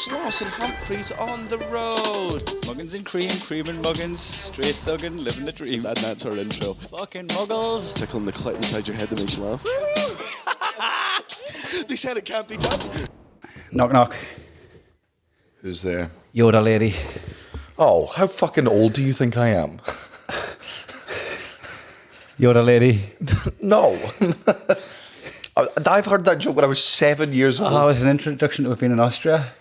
Sloss and Humphries on the road. Muggins and cream and muggins, straight thuggin', living the dream. That's our intro. Fucking muggles. Tickling the clit inside your head that makes you laugh. They said it can't be done. Knock knock. Who's there? Yoda lady. Oh, how fucking old do you think I am? Yoda lady. No. I've heard that joke when I was 7 years old. Oh, it's an introduction to being in Austria.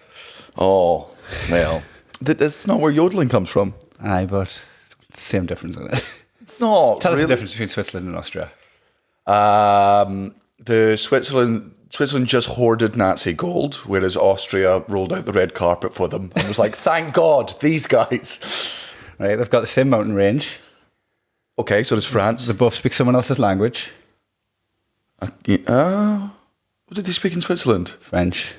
Oh, well. That's not where yodeling comes from. Aye, but same difference in it. No, Tell us really? the difference between Switzerland and Austria. The Switzerland just hoarded Nazi gold, whereas Austria rolled out the red carpet for them and was like, thank God, these guys. Right, they've got the same mountain range. Okay, so does France. They both speak someone else's language. What did they speak in Switzerland? French.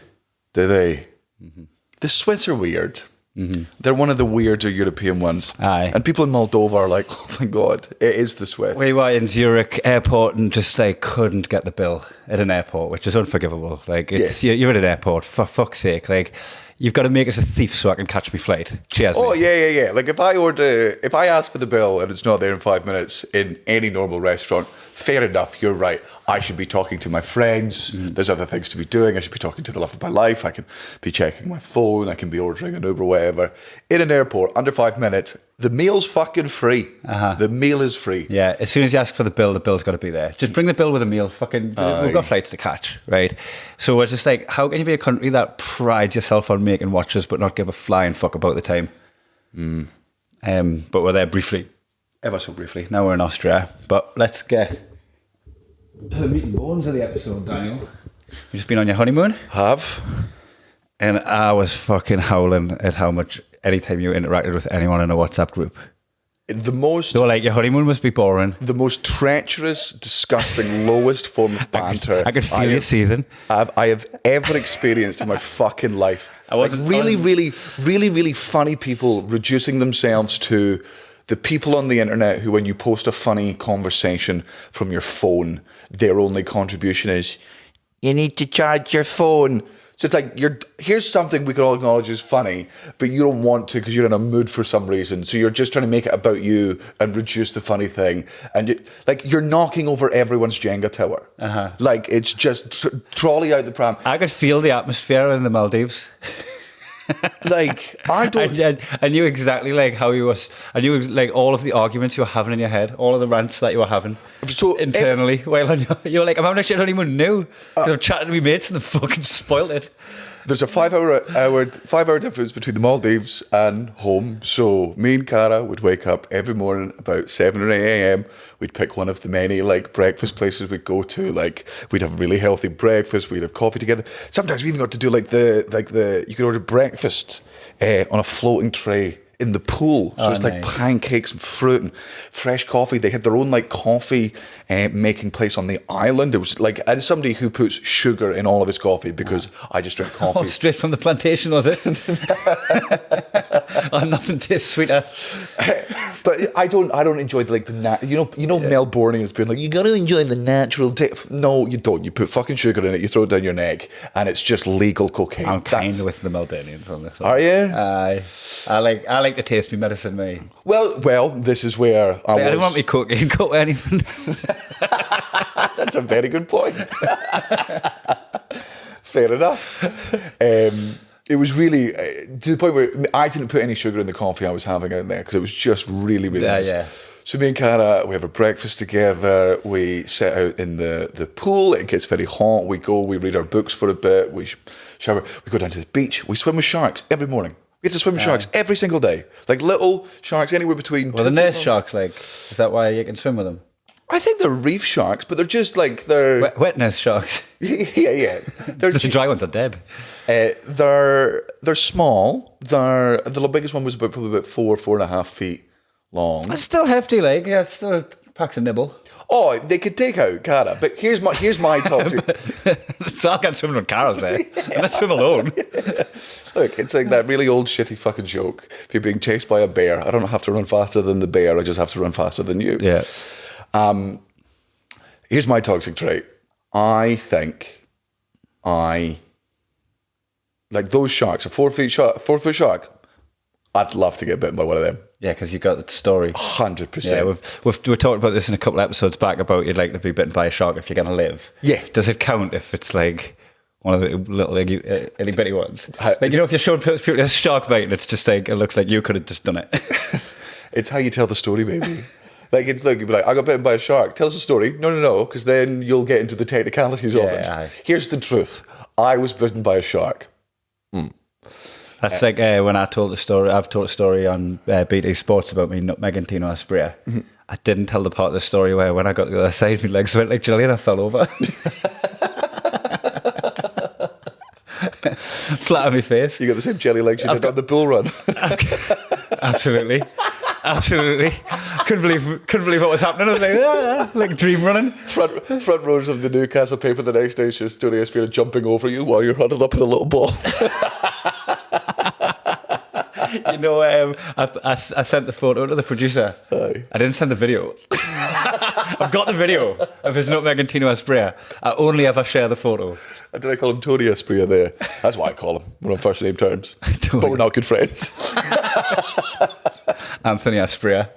Do they? Mm-hmm. The Swiss are weird. Mm-hmm. They're one of the weirder European ones. Aye. And people in Moldova are like, oh my God, it is the Swiss. We were in Zurich airport and just like couldn't get the bill at an airport, which is unforgivable. Like it's, you're at an airport, for fuck's sake. Like you've got to make us a thief so I can catch me flight. Cheers. Oh, mate. yeah. Like if I ask for the bill and it's not there in 5 minutes in any normal restaurant, fair enough, you're right. I should be talking to my friends. There's other things to be doing. I should be talking to the love of my life. I can be checking my phone. I can be ordering an Uber, whatever. In an airport, under 5 minutes, the meal's fucking free. Uh-huh. The meal is free. Yeah, as soon as you ask for the bill's got to be there. Just bring the bill with a meal. Fucking, we've got flights to catch, right? So we're just like, how can you be a country that prides yourself on making watches but not give a flying fuck about the time? But we're there briefly, ever so briefly. Now we're in Austria. But let's get to the meat and bones of the episode, Daniel. You've just been on your honeymoon? Have? And I was fucking howling at how much anytime you interacted with anyone in a WhatsApp group. The most... They were like, your honeymoon must be boring. The most treacherous, disgusting, lowest form of banter I could feel you seething. I have ever experienced in my fucking life. I really funny people reducing themselves to the people on the internet who, when you post a funny conversation from your phone, their only contribution is, you need to charge your phone. So it's like, here's something we can all acknowledge is funny, but you don't want to because you're in a mood for some reason. So you're just trying to make it about you and reduce the funny thing. And you're knocking over everyone's Jenga tower. Uh-huh. Like it's just trolley out the pram. I could feel the atmosphere in the Maldives. Like I don't. I knew exactly like how you was. I knew like all of the arguments you were having in your head, all of the rants that you were having internally. While you were like, I'm having a shit honeymoon now. I'm chatting to my mates and they fucking spoiled it. There's a 5 hour difference between the Maldives and home. So me and Cara would wake up every morning about 7 or 8 a.m. We'd pick one of the many like breakfast places we'd go to. Like we'd have a really healthy breakfast. We'd have coffee together. Sometimes we even got to do like the you could order breakfast on a floating tray in the pool. So it's like pancakes and fruit and fresh coffee. They had their own like coffee making place on the island. It was like, as somebody who puts sugar in all of his coffee because I just drink coffee. Oh, straight from the plantation, was it? Oh, nothing tastes sweeter. But I don't enjoy Melbourneians being like, you got to enjoy the natural taste. No, you don't. You put fucking sugar in it, you throw it down your neck, and it's just legal cocaine. I'm kind of with the Melbourneians on this one. Are you? I like to taste me medicine, me. Well, this is where I don't want me cocaine cut or anything. That's a very good point. Fair enough. It was really to the point where I didn't put any sugar in the coffee I was having out there because it was just really nice. Yeah. So me and Cara, we have a breakfast together. We sit out in the pool. It gets very hot. We read our books for a bit. We shower. We go down to the beach. We swim with sharks every morning. We get to swim with sharks every single day. Like little sharks anywhere between... Well, the nurse sharks, like, is that why you can swim with them? I think they're reef sharks, but they're just like... they're wet nurse sharks. Yeah. The dry ones are dead. They're small. The biggest one was probably about 4.5 feet long. That's still hefty, like. Yeah, it's still packs a nibble. Oh, they could take out Cara, but here's my toxic... So I can't swim with Cara's there. And let's swim alone. Look, it's like that really old shitty fucking joke. If you're being chased by a bear, I don't have to run faster than the bear, I just have to run faster than you. Yeah. Here's my toxic trait. I think I like those sharks, a 4 foot shark, I'd love to get bitten by one of them. Yeah, because you got the story. 100%. Yeah, we talked about this in a couple episodes back about you'd like to be bitten by a shark if you're going to live. Yeah. Does it count if it's like one of the little itty bitty ones? Like, you know, if you're showing people there's a shark bite and it's just like, it looks like you could have just done it. It's how you tell the story, baby. Like, it's like, you'd be like, I got bitten by a shark. Tell us a story. No, because then you'll get into the technicalities of it. Aye. Here's the truth. I was bitten by a shark. That's like when I told the story. I've told a story on BT Sports about me nutmegging Tino Aspria. Mm-hmm. I didn't tell the part of the story where when I got to the other side, my legs went like jelly and I fell over. Flat on my face. You got the same jelly legs you did on the bull run. Absolutely. Couldn't believe what was happening. I was like dream running. Front rows of the Newcastle paper the next day is just Tony Aspria jumping over you while you're huddled up in a little ball. You know, I sent the photo to the producer. Aye. I didn't send the video. I've got the video of his nutmeg and Tino Aspria. I only ever share the photo. Did I call him Tony Aspria there? That's why I call him. We're on first name terms. But we're not good friends. Anthony Aspria.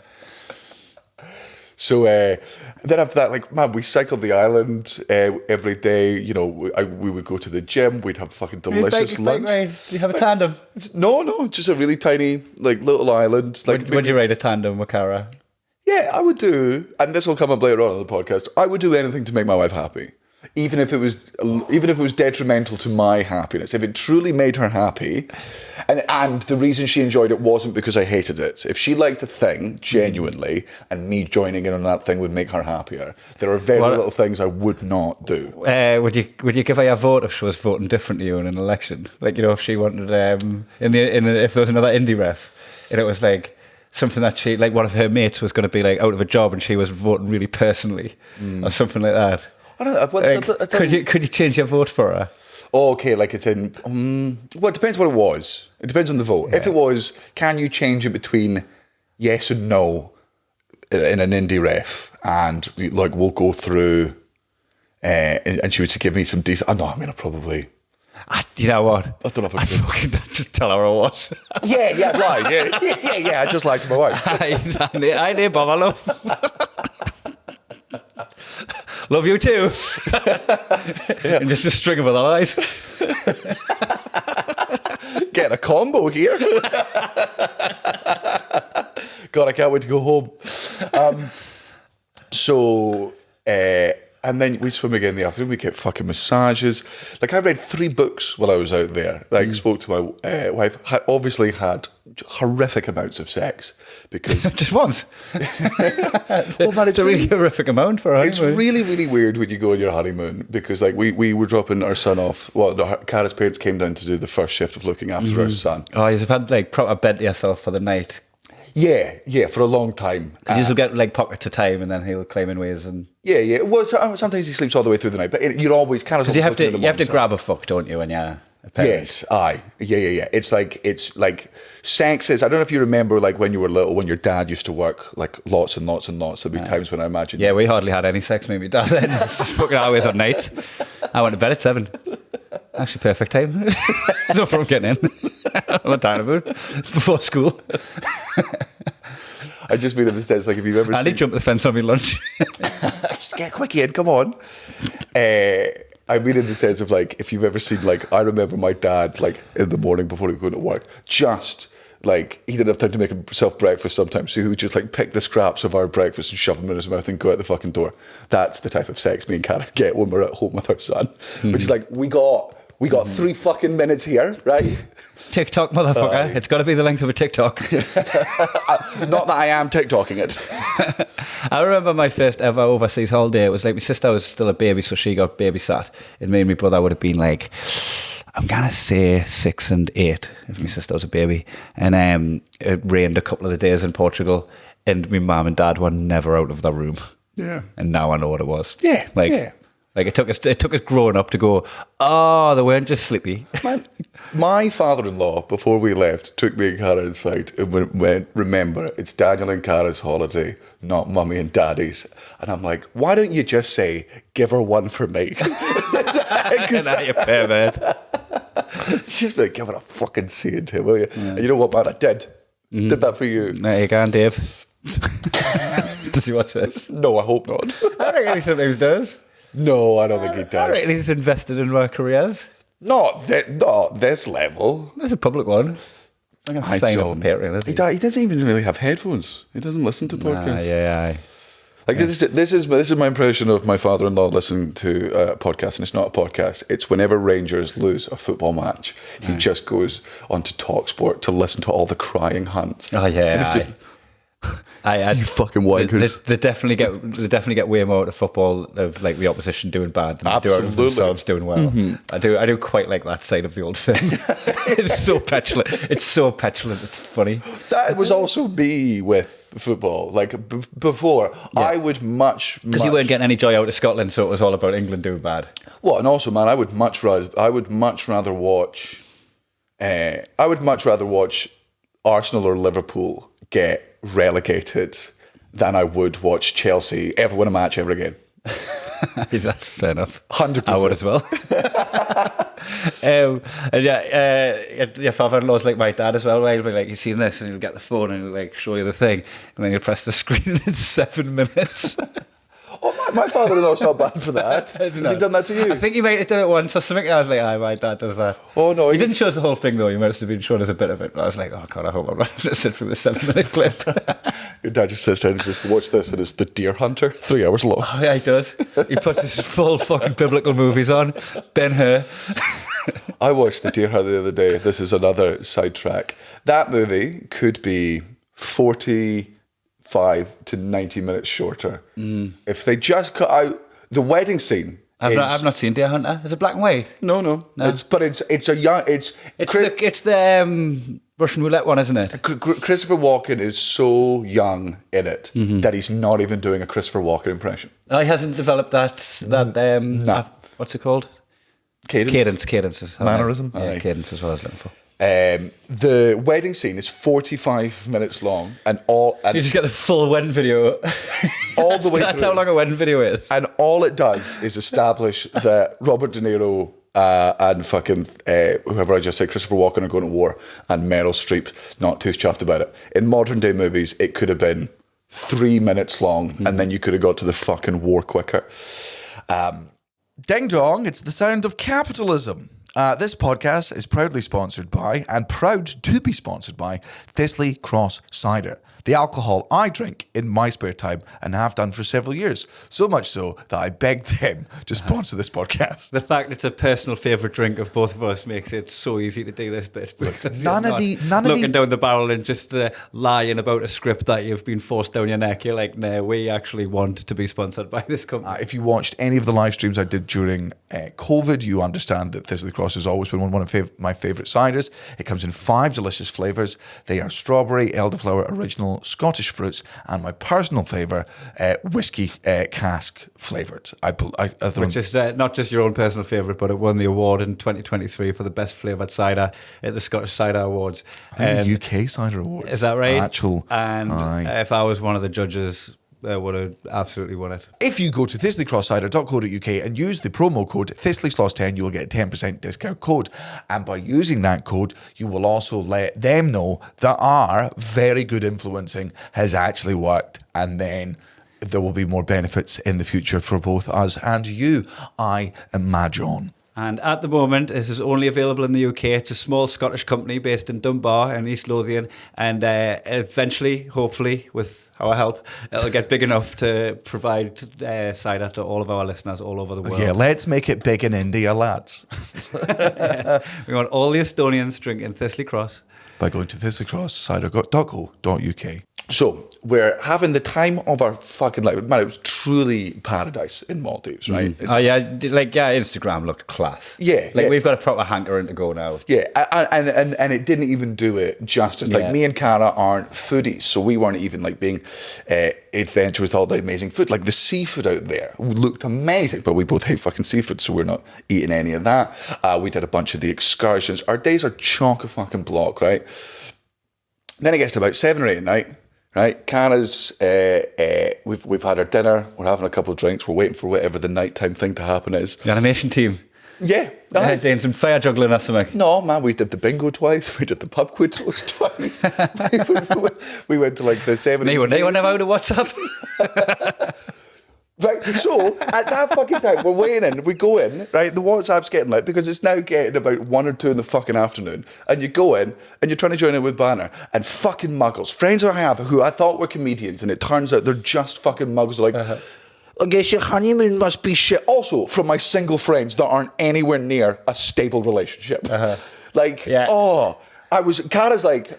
So then after that, like, man, we cycled the island every day. You know, we would go to the gym. We'd have fucking delicious lunch. Do you have a tandem? No, just a really tiny, like, little island. Like, would you ride a tandem with Cara? Yeah, I would do, and this will come up later on in the podcast. I would do anything to make my wife happy, even if it was detrimental to my happiness. If it truly made her happy, and the reason she enjoyed it wasn't because I hated it. If she liked a thing genuinely, and me joining in on that thing would make her happier, there are very little things I would not do. Would you give her your vote if she was voting different to you in an election? Like, you know, if she wanted if there was another indie ref, and it was like something that she, like, one of her mates was going to be like out of a job and she was voting really personally or something like that. I don't know. Could you change your vote for her? Oh, okay, like it's in... well, it depends what it was. It depends on the vote. Yeah. If it was, can you change it between yes and no in an indie ref? And, like, we'll go through... and she would give me some decent... I mean, I probably... You know what? I don't know if I I'd fucking just tell her I was. Yeah, right. Yeah. I just lied to my wife. I did, Bob. I love... Love you too. Yeah. And just a string of other lies. Getting a combo here. God, I can't wait to go home. And then we swim again in the afternoon. We get fucking massages. Like, I read 3 books while I was out there. Like, spoke to my wife. Obviously had horrific amounts of sex because just once. Well, man, it's a really horrific amount for a honeymoon. It's really, really weird when you go on your honeymoon because, like, we were dropping our son off. Well, Cara's parents came down to do the first shift of looking after our son. Oh, you've had like proper bed to yourself for the night. Yeah, for a long time. Because you'll get like pockets of time and then he'll claim in ways and... Yeah. Well, sometimes he sleeps all the way through the night, but you're always kind of... Because you have to grab a fuck, don't you, when you're a parent? Yes, aye. Yeah. It's like sex is... I don't know if you remember, like, when you were little, when your dad used to work, like, lots and lots and lots. There'd be times when I imagine... Yeah, we hardly had any sex, maybe, dad. Then just fucking always on nights. I went to bed at 7. Actually, perfect time. There's no problem getting in. I'm a tiny about before school. I just mean in the sense, like, if you've ever seen... I did jump the fence on my lunch. Just get quick in, come on. I mean in the sense of, like, if you've ever seen, like, I remember my dad, like, in the morning before he would go to work, just... Like, he didn't have time to make himself breakfast sometimes, so he would just, like, pick the scraps of our breakfast and shove them in his mouth and go out the fucking door. That's the type of sex me and Cara get when we're at home with our son. Which is like, we got 3 fucking minutes here, right? TikTok, motherfucker. It's got to be the length of a TikTok. Not that I am TikToking it. I remember my first ever overseas holiday. It was like my sister was still a baby, so she got babysat. And me and my brother would have been like... I'm going to say 6 and 8 if my sister was a baby. And it rained a couple of the days in Portugal and my mum and dad were never out of their room. Yeah. And now I know what it was. Yeah. Like it took us growing up to go, oh, they weren't just sleepy. Man, my father-in-law, before we left, took me and Cara inside and went, remember, it's Daniel and Cara's holiday, not mummy and daddy's. And I'm like, why don't you just say, give her one for me? And now you're pervert. Just like, give it a fucking scene to, will you? And you know what, man? I did. Did that for you. There you go, Dave. Does he watch this? No, I hope not. I reckon he sometimes does. No, I don't think he I reckon does. he's invested in our careers. Not this level. There's a public one. I'm going to sign up on Patreon. He doesn't even really have headphones. He doesn't listen to podcasts. Yeah. Like this is my impression of my father-in-law listening to a podcast, and it's not a podcast. It's whenever Rangers lose a football match, he just goes onto TalkSport to listen to all the crying hunts. Oh yeah. You fucking wankers. They definitely get way more out of football of like the opposition doing bad than they do out of Absolutely. themselves doing well. Mm-hmm. I do quite like that side of the old film. It's so petulant. It's funny. That was also me with football. Like before, I would much because you weren't getting any joy out of Scotland, so it was all about England doing bad. Well, and also, man, I would much rather watch Arsenal or Liverpool get relegated than I would watch Chelsea ever win a match ever again. That's fair enough. 100%. I would as well. And your father-in-law's like my dad as well. Right? He'll be like, "You've seen this," and he'll get the phone and he'll like show you the thing, and then you'll press the screen, and it's 7 minutes. Oh, my father-in-law's not bad for that. Has he done that to you? I think he might have done it once or something. I was like, my dad does that. Oh no, he didn't show us the whole thing though. He must have been showing us a bit of it. But I was like, oh God, I hope I'm not having to sit through the 7-minute clip. Your dad just sits down and just watch this, and it's The Deer Hunter, 3 hours long. Oh yeah, he does. He puts his full fucking biblical movies on. Ben-Hur. I watched The Deer Hunter the other day. This is another sidetrack. That movie could be 45 to 90 minutes shorter. If they just cut out the wedding scene. I've not seen Deer Hunter. Is it black and white? No. It's the Russian roulette one, isn't it? Christopher Walken is so young in it that he's not even doing a Christopher Walken impression. Oh, he hasn't developed that. What's it called? Cadence. Cadence is Mannerism? Yeah, Aye. cadence is what I was looking for. The wedding scene is 45 minutes long, and So you just get the full wedding video. all the way That's through. how long a wedding video is. And all it does is establish that Robert De Niro and fucking whoever I just said, Christopher Walken, are going to war, and Meryl Streep not too chuffed about it. In modern day movies, it could have been 3 minutes long, and then you could have got to the fucking war quicker. Ding dong, it's the sound of capitalism. This podcast is proudly sponsored by, and proud to be sponsored by, Thistly Cross Cider, the alcohol I drink in my spare time and have done for several years. So much so that I begged them to sponsor this podcast. The fact it's a personal favourite drink of both of us makes it so easy to do this bit. None of looking down the barrel and just lying about a script that you've been forced down your neck. You're like, no, we actually want to be sponsored by this company. If you watched any of the live streams I did during COVID, you understand that Thistly Cross has always been one of my favourite ciders. It comes in 5 delicious flavours. They are strawberry, elderflower, original, Scottish fruits, and my personal favourite, whiskey cask flavoured. Which is not just your own personal favourite, but it won the award in 2023 for the best flavoured cider at the Scottish Cider Awards. The UK Cider Awards. Is that right? Aye. If I was one of the judges, I would have absolutely won it. If you go to thistlycrosscider.co.uk and use the promo code ThistlySloss10, you will get a 10% discount code. And by using that code, you will also let them know that our very good influencing has actually worked. And then there will be more benefits in the future for both us and you, I imagine. And at the moment, this is only available in the UK. It's a small Scottish company based in Dunbar and East Lothian. And eventually, hopefully, with our help, it'll get big enough to provide cider to all of our listeners all over the world. Yeah, let's make it big in India, lads. Yes. We want all the Estonians drinking Thistly Cross. By going to thistlycrosscider.co.uk. So we're having the time of our fucking life. Man, it was truly paradise in Maldives, right? Instagram looked class. Yeah, we've got a proper hankering to go now. Yeah, and it didn't even do it justice. Yeah. Like, me and Cara aren't foodies, so we weren't even like being adventurous with all the amazing food. Like, the seafood out there looked amazing, but we both hate fucking seafood, so we're not eating any of that. We did a bunch of the excursions. Our days are chock a fucking block, right? Then it gets to about 7 or 8 at night. Right, Cara's, we've had our dinner, we're having a couple of drinks, we're waiting for whatever the nighttime thing to happen is. The animation team. Yeah. Doing some fire juggling or something. No, man, we did the bingo twice. We did the pub quiz twice. we went to like the 70s. Me one day, whenever out of WhatsApp. Right, so at that fucking time, we're waiting in, we go in, right, the WhatsApp's getting lit because it's now getting about 1 or 2 in the fucking afternoon, and you go in, and you're trying to join in with banner, and fucking muggles, friends I have who I thought were comedians, and it turns out they're just fucking muggles, like, I guess your honeymoon must be shit. Also, from my single friends that aren't anywhere near a stable relationship. Cara's like...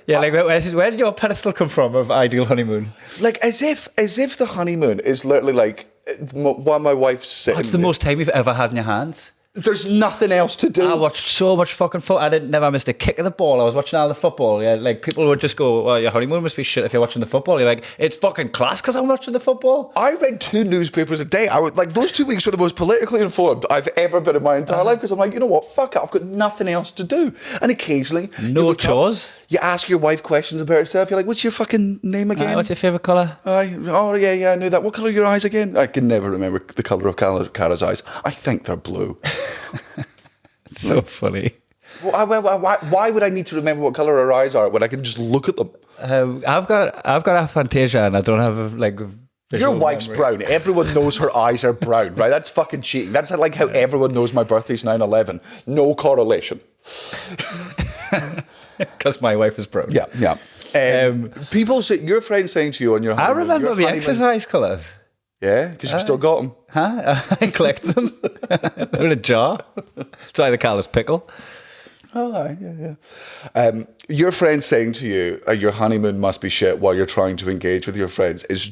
Yeah, like, where did your pedestal come from of ideal honeymoon? Like, as if the honeymoon is literally like, while my wife's sitting... That's the most time you've ever had in your hands. There's nothing else to do. I watched so much fucking football. I never missed a kick of the ball. I was watching all the football. Yeah, like people would just go, "Well, your honeymoon must be shit if you're watching the football." You're like, "It's fucking class because I'm watching the football." I read 2 newspapers a day. I would like those 2 weeks were the most politically informed I've ever been in my entire life because I'm like, you know what? Fuck it. I've got nothing else to do. And occasionally, no chores. You ask your wife questions about herself. You're like, "What's your fucking name again? What's your favourite colour?" Oh yeah, I knew that. What colour are your eyes again? I can never remember the colour of Cara's eyes. I think they're blue. So funny. Why would I need to remember what colour her eyes are when I can just look at them? I've got aphantasia and I don't have Your wife's memory. brown. Everyone knows her eyes are brown, right? That's fucking cheating. That's like how everyone knows my birthday's 9/11. No correlation. Because my wife is brown. Yeah. People say your friend saying to you on your I honeymoon, remember your the honeymoon- exercise colours. Yeah, because you've still got them. Huh? I collect them. They're in a jar. It's like the colours pickle. Oh, yeah. Your friend saying to you, your honeymoon must be shit while you're trying to engage with your friends is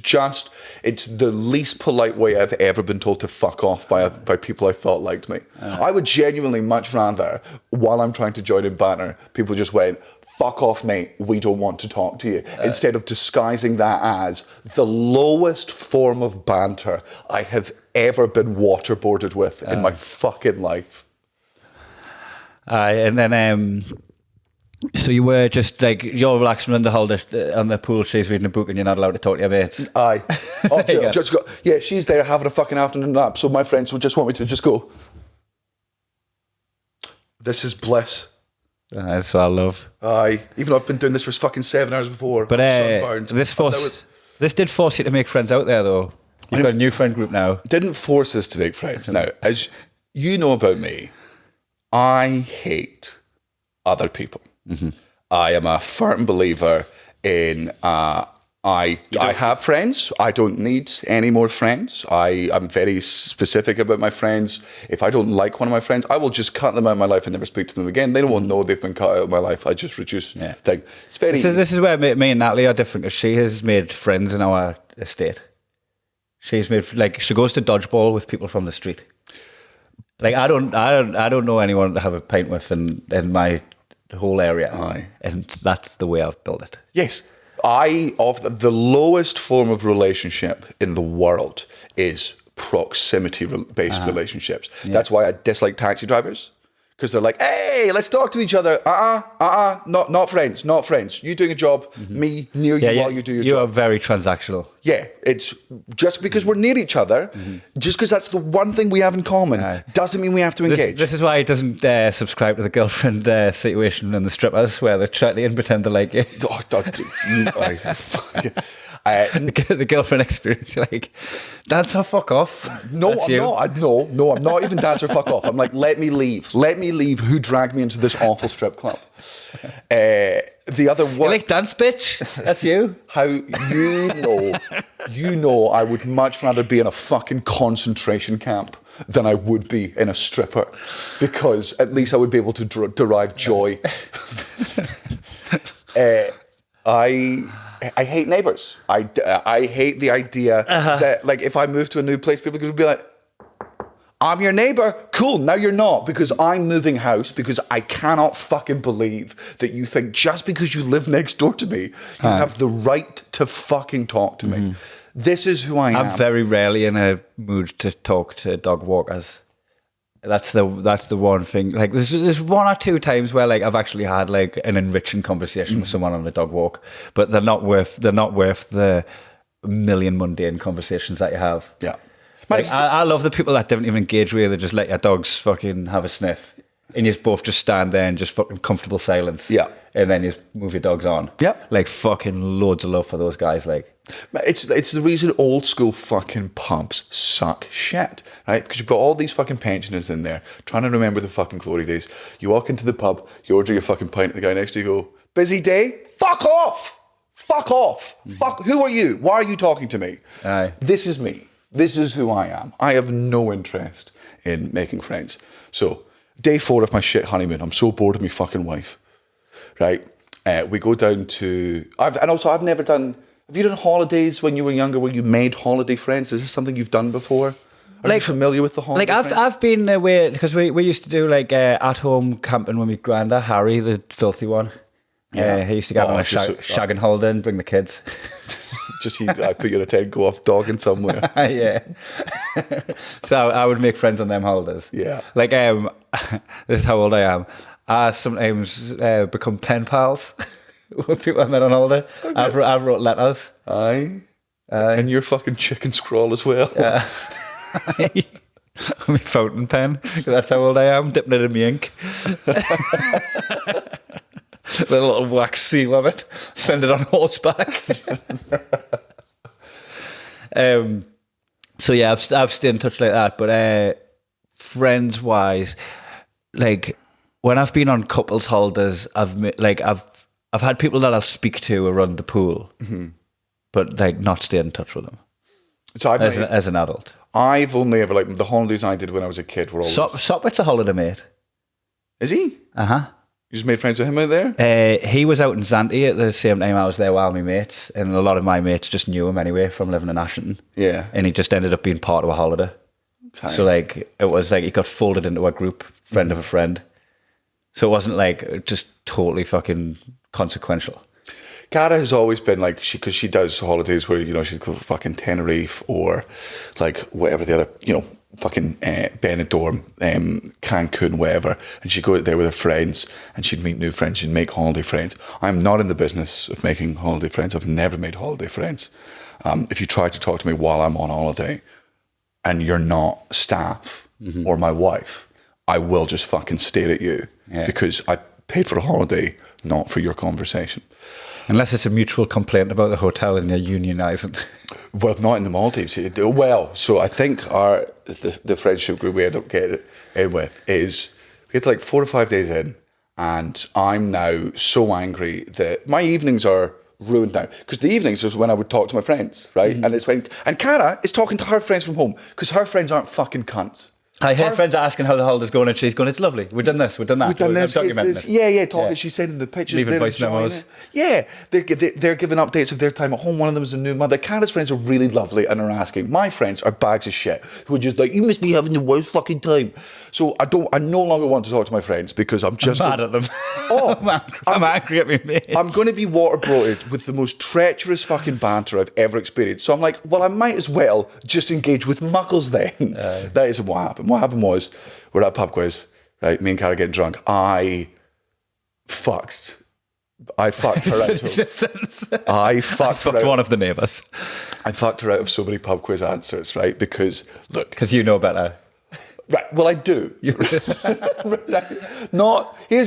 it's the least polite way I've ever been told to fuck off by people I thought liked me. I would genuinely much rather, while I'm trying to join in banter, people just went, fuck off, mate, we don't want to talk to you. Instead of disguising that as the lowest form of banter I have ever been waterboarded with in my fucking life. And then, so you were just like, you're relaxing on the pool, she's reading a book and you're not allowed to talk to your mates. Aye. She's there having a fucking afternoon nap, so my friends would just want me to just go, this is bliss. That's what I love. Aye. Even though I've been doing this for fucking 7 hours before. But I'm sunburned. this did force you to make friends out there, though. You've got a new friend group now. Didn't force us to make friends. Now, as you know about me, I hate other people. Mm-hmm. I am a firm believer in I have friends. I don't need any more friends. I'm very specific about my friends. If I don't like one of my friends, I will just cut them out of my life and never speak to them again. They don't know they've been cut out of my life. I just reduce thing. It's very. This is where me and Natalie are different because she has made friends in our estate. She's made she goes to dodgeball with people from the street. Like I don't know anyone to have a pint with in my whole area. Aye. And that's the way I've built it. Yes. The lowest form of relationship in the world is proximity-based relationships. Yeah. That's why I dislike taxi drivers. Because they're like, hey, let's talk to each other. Not friends. You doing a job, me near you while you do your job. You are very transactional. Yeah, it's just because we're near each other, just because that's the one thing we have in common, doesn't mean we have to engage. This is why he doesn't subscribe to the girlfriend situation and the strippers where they're chatty and pretend to like you. The girlfriend experience, you're like, dance or fuck off. No, I'm not even dance or fuck off. I'm like, let me leave. Let me leave. Who dragged me into this awful strip club? The other one. You like dance, bitch? That's you. How you know I would much rather be in a fucking concentration camp than I would be in a stripper, because at least I would be able to derive joy. I hate neighbours. I hate the idea that, like, if I move to a new place, people could be like, I'm your neighbour. Cool, now you're not, because I'm moving house, because I cannot fucking believe that you think just because you live next door to me, you have the right to fucking talk to me. This is who I am. I'm very rarely in a mood to talk to dog walkers. That's the one thing. Like there's 1 or 2 times where like I've actually had like an enriching conversation with someone on a dog walk, but they're not worth the million mundane conversations that you have. Yeah. Like, I love the people that don't even engage with you. They just let your dogs fucking have a sniff. And you both just stand there in just fucking comfortable silence. Yeah. And then you just move your dogs on. Yeah. Like, fucking loads of love for those guys. Like, It's the reason old school fucking pubs suck shit, right? Because you've got all these fucking pensioners in there trying to remember the fucking glory days. You walk into the pub, you order your fucking pint, the guy next to you go, busy day? Fuck off! Fuck off! Fuck, who are you? Why are you talking to me? Aye. This is me. This is who I am. I have no interest in making friends. So, day 4 of my shit honeymoon, I'm so bored of my fucking wife, right? We go down to, I've never done, have you done holidays when you were younger where you made holiday friends? Is this something you've done before? Are you familiar with the holiday friends? I've been away, because we used to do like at-home camping with my granda, Harry, the filthy one. Yeah. He used to get on a shagging holiday and bring the kids. I put you in a tent, go off dogging somewhere. Yeah. So I would make friends on them holidays. Yeah. Like, this is how old I am. I sometimes become pen pals with people I met on holiday. Okay. I've wrote letters. Aye. And your fucking chicken scrawl as well. Yeah. My fountain pen. That's how old I am. Dipping it in my ink. With a little wax seal on it. Send it on horseback. So yeah, I've stayed in touch like that. But friends wise, like when I've been on couples holidays, I've had people that I'll speak to around the pool, but like not stay in touch with them. So as an adult, I've only ever, like, the holidays I did when I was a kid were always. Sopwith's a holiday mate. Is he? You just made friends with him out there? He was out in Zante at the same time I was there with my mates, and a lot of my mates just knew him anyway from living in Ashington. Yeah. And he just ended up being part of a holiday. Okay. So like it was like he got folded into a group, friend of a friend. So it wasn't like just totally fucking consequential. Cara has always been like, because she does holidays where, you know, she'd go fucking Tenerife or like whatever the other, you know, fucking Benidorm, Cancun, whatever, and she'd go out there with her friends and she'd meet new friends, she'd make holiday friends. I'm not in the business of making holiday friends. I've never made holiday friends. If you try to talk to me while I'm on holiday and you're not staff or my wife, I will just fucking stare at you because I paid for a holiday, not for your conversation. Unless it's a mutual complaint about the hotel and you're unionising. Well, not in the Maldives. Well, so I think the friendship group we end up getting in with is, we get like 4 or 5 days in, and I'm now so angry that my evenings are ruined now. Because the evenings is when I would talk to my friends, right? And Cara is talking to her friends from home, because her friends aren't fucking cunts. I heard friends asking how the holiday's going, and she's going, it's lovely. We've done this, we've done that. We've done this. Yeah, talking. She's sending the pictures. Leaving voice memos. Yeah, they're giving updates of their time at home. One of them is a new mother. Cara's friends are really lovely and are asking. My friends are bags of shit who are just like, you must be having the worst fucking time. So I no longer want to talk to my friends because I'm just mad at them. Oh, I'm angry at me mates. I'm going to be water-bloated with the most treacherous fucking banter I've ever experienced. So I'm like, well, I might as well just engage with Muggles then. That isn't what happened. What happened was, we're at a pub quiz, right? Me and Cara getting drunk. I fucked her out. I fucked one of the neighbours. I fucked her out of so many pub quiz answers, right? Because, look. Because you know better. Right, well, I do. Here's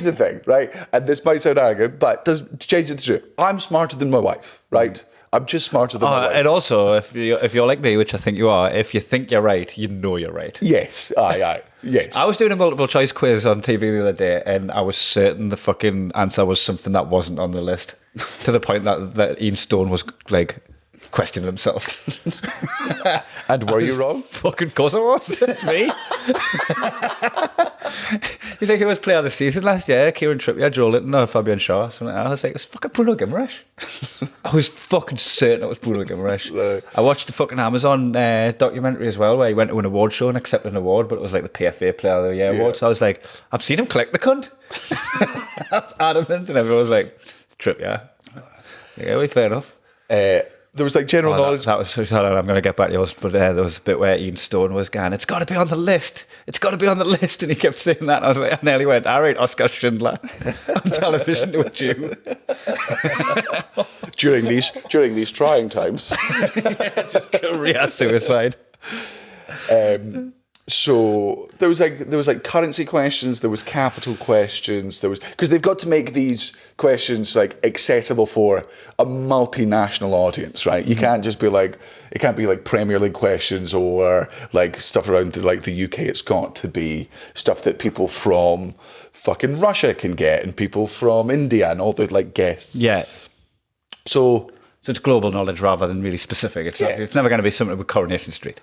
the thing, right? And this might sound arrogant, but to change it to true. I'm smarter than my wife, right? I'm just smarter than my wife. And also, if you're like me, which I think you are, if you think you're right, you know you're right. Yes, aye, yes. I was doing a multiple choice quiz on TV the other day, and I was certain the fucking answer was something that wasn't on the list, to the point that Ian Stone was like questioning himself. And were you wrong? Fucking course I was. It's me. You think who was player of the season last year? Kieran Trippier, Joe Linton, or Fabian Shaw? Something like that. I was like, it was fucking Bruno Guimaraes. I was fucking certain it was Bruno Guimaraes. No. I watched the fucking Amazon documentary as well, where he went to an award show and accepted an award, but it was like the PFA Player of the Year award. So I was like, I've seen him collect the cunt. I was adamant, and everyone was like, it's Trippier. Yeah, well, fair enough. There was like general knowledge. That was, I'm going to get back to yours, but there was a bit where Ian Stone was going, it's got to be on the list. It's got to be on the list. And he kept saying that. And I was like, I nearly went, all right, Oscar Schindler on television with you. during these trying times. Just career suicide. So there was like currency questions, there was capital questions, there was because they've got to make these questions like accessible for a multinational audience, right? You can't just be like it can't be like Premier League questions or like stuff around the UK. It's got to be stuff that people from fucking Russia can get and people from India and all the like guests. Yeah. So it's global knowledge rather than really specific. It's never going to be something with Coronation Street.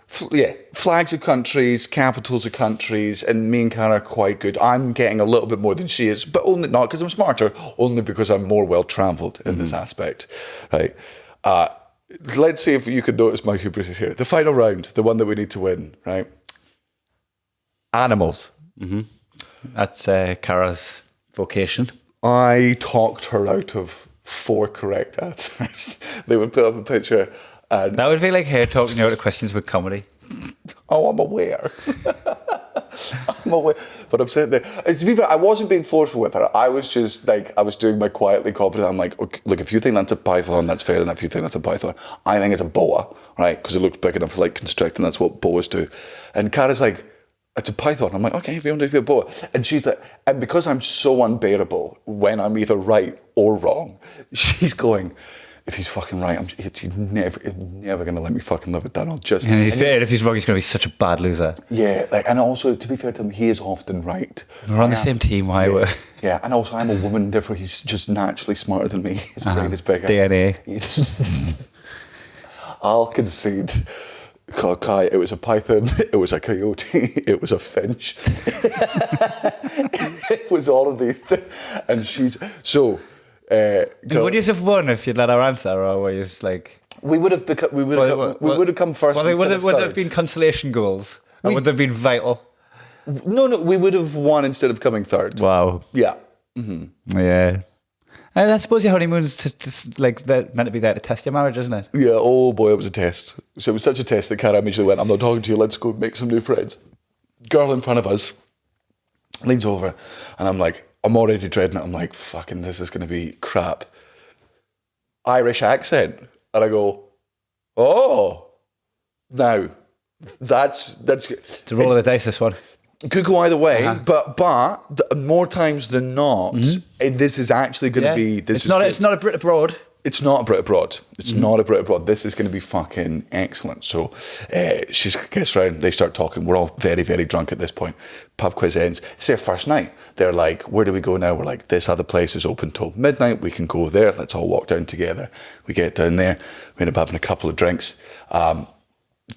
Flags of countries, capitals of countries, and me and Cara are quite good. I'm getting a little bit more than she is, but only not because I'm smarter, only because I'm more well-travelled in this aspect, right? Let's see if you can notice my hubris here. The final round, the one that we need to win, right? Animals. That's Cara's vocation. I talked her out of 4 correct answers. They would put up a picture and... That would be like her talking you out of questions with comedy. Oh, I'm aware. I'm aware. But I'm sitting there. To be fair, I wasn't being forceful with her. I was just like, I was doing my quietly confident. I'm like, okay, look, if you think that's a python, that's fair enough. If you think that's a python, I think it's a boa, right? Because it looks big enough to like constrict, and that's what boas do. And Cara's like, it's a python. I'm like, okay, if you want to be a boa. And she's like, and because I'm so unbearable when I'm either right or wrong, she's going, if he's fucking right, he's never going to let me fucking live with that. I'll just... And if he's wrong, he's going to be such a bad loser. Yeah, like, and also, to be fair to him, he is often right. We're on the same team, why we're... Yeah, and also I'm a woman, therefore he's just naturally smarter than me. His brain is bigger. DNA. I'll concede. Kai, it was a python, it was a coyote, it was a finch. It was all of these things. And she's... So... would you have won if you'd let her answer, or were you just like... We would have come first. Would there have been consolation goals? Or would they have been vital? No, we would have won instead of coming third. Wow. Yeah. Yeah. I suppose your honeymoon's like meant to be there to test your marriage, isn't it? Yeah, oh boy, it was a test. So it was such a test that Cara immediately went, I'm not talking to you, let's go make some new friends. Girl in front of us leans over, and I'm like, I'm already dreading it. I'm like, fucking, this is going to be crap. Irish accent. And I go, oh, now, that's good. It's a roll of the dice, this one. Could go either way, but more times than not, this is actually going to be... It's not a Brit abroad. It's not a Brit abroad. It's not a Brit abroad. This is going to be fucking excellent. So she gets round, they start talking. We're all very, very drunk at this point. Pub quiz ends. It's their first night. They're like, where do we go now? We're like, this other place is open till midnight. We can go there. Let's all walk down together. We get down there. We end up having a couple of drinks.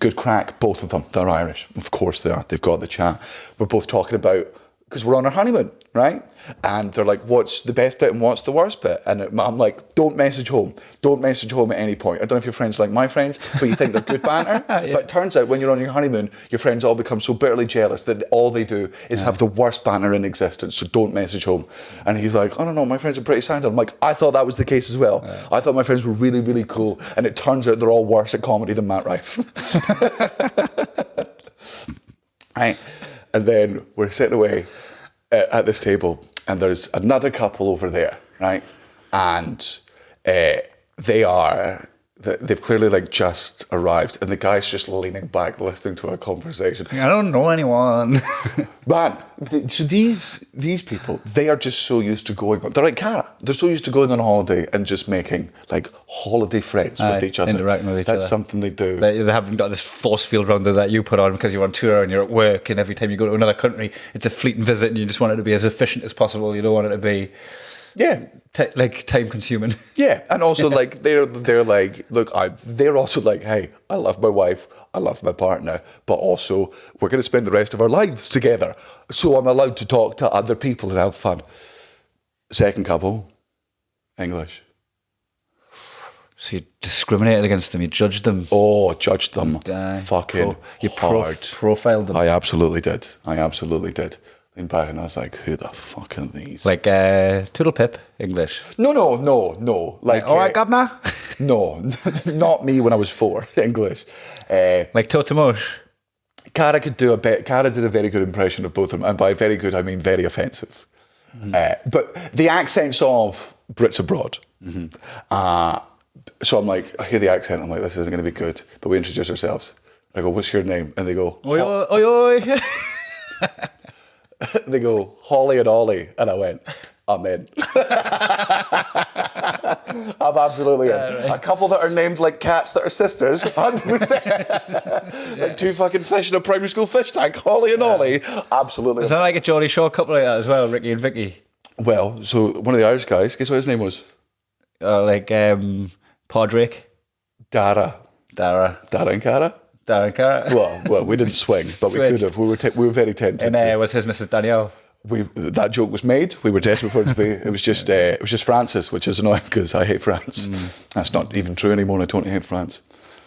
Good crack, both of them. They're Irish. Of course they are. They've got the chat. We're both talking about... Because we're on our honeymoon, right? And they're like, what's the best bit and what's the worst bit? And I'm like, don't message home. Don't message home at any point. I don't know if your friends like my friends, but you think they're good banter. Yeah. But it turns out when you're on your honeymoon, your friends all become so bitterly jealous that all they do is have the worst banter in existence. So don't message home. And he's like, I don't know, my friends are pretty sound. I'm like, I thought that was the case as well. Yeah. I thought my friends were really, really cool. And it turns out they're all worse at comedy than Matt Rife. Right. And then we're sitting away at this table, and there's another couple over there, right? And they've clearly like just arrived, and the guy's just leaning back, listening to our conversation. I don't know anyone. Man, so these people, they are just so used to going on. They're like Cara. They're so used to going on holiday and just making like holiday friends with each other. Interacting with each other. That's something they do. They haven't got this force field around that you put on because you're on tour and you're at work, and every time you go to another country, it's a fleeting visit, and you just want it to be as efficient as possible. You don't want it to be... Yeah, like time consuming. Yeah, and also like they're like, look, they're also like, hey, I love my wife, I love my partner, but also we're going to spend the rest of our lives together, so I'm allowed to talk to other people and have fun. Second couple, English. So you discriminated against them, you judged them. Oh, judged them, fucking hard. Profiled them. I absolutely did. Leaned back and I was like, who the fuck are these? Like Toodle Pip, English. No. Like, all right, governor? No, not me when I was 4, English. Like Totemosh? Cara did a very good impression of both of them. And by very good, I mean very offensive. But the accents of Brits abroad. So I'm like, I hear the accent. I'm like, this isn't going to be good. But we introduce ourselves. I go, what's your name? And they go, Oi, oi, oi, oi. they go, Holly and Ollie. And I went, I'm in. I'm absolutely in. Right. A couple that are named like cats that are sisters, 100%. Like two fucking fish in a primary school fish tank, Holly and Ollie. Absolutely. Is that like a Geordie Shore couple like that as well, Ricky and Vicky? Well, so one of the Irish guys, guess what his name was? Like Podrick, Dara. Dara And Cara? and Cara. Well, we didn't swing, but we could have. We were very tempted. And was his Mrs. Danielle. That joke was made. We were desperate for it to be. It was just Francis, which is annoying because I hate France. That's not even true anymore. I don't hate France.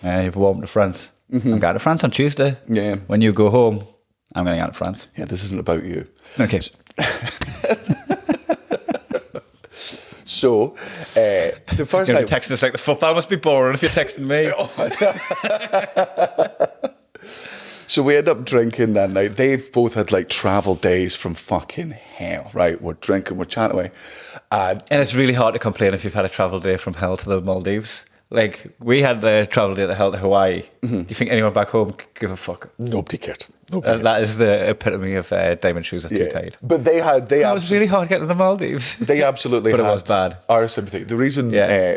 You've warmed to France. I'm going to France on Tuesday. Yeah. When you go home, I'm going to go to France. Yeah, this isn't about you. Okay. So, the first You're time. texting us like the football must be boring if you're texting me. So we end up drinking that night. They've both had like travel days from fucking hell, right? We're drinking, we're chatting away. And it's really hard to complain if you've had a travel day from hell to the Maldives. Like, we had a travel day to hell to Hawaii. Do you think anyone back home could give a fuck? Nobody cared. That is the epitome of diamond shoes are too tight. But it was really hard getting to the Maldives. They absolutely But it had was bad. our sympathy. The reason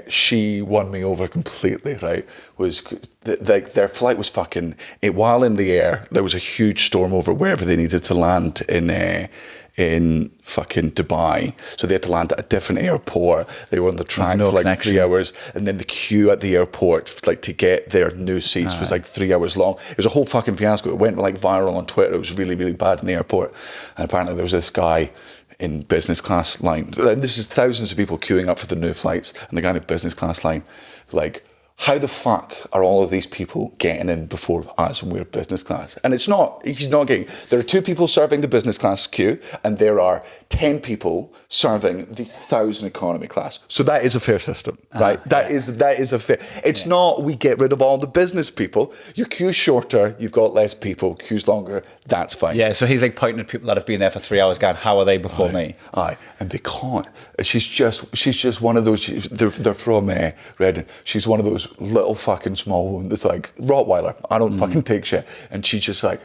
she won me over completely, right, was like their flight was fucking. While in the air, there was a huge storm over wherever they needed to land in fucking Dubai. So they had to land at a different airport. They were on the track for like connection. 3 hours. And then the queue at the airport, like to get their new seats was like 3 hours long. It was a whole fucking fiasco. It went like viral on Twitter. It was really, really bad in the airport. And apparently there was this guy in business class line. And this is thousands of people queuing up for the new flights. And the guy in the business class line, like, how the fuck are all of these people getting in before us when we're business class? And he's not getting, there are 2 people serving the business class queue and there are 10 people serving the 1,000 economy class. So that is a fair system, right? That is a fair, it's not we get rid of all the business people. Your queue's shorter, you've got less people, queue's longer, that's fine. Yeah, so he's like pointing at people that have been there for 3 hours going, how are they before me? Aye, and they can't. She's just one of those. They're from Reading. She's one of those little fucking small women that's like Rottweiler. I don't fucking take shit. And she's just like,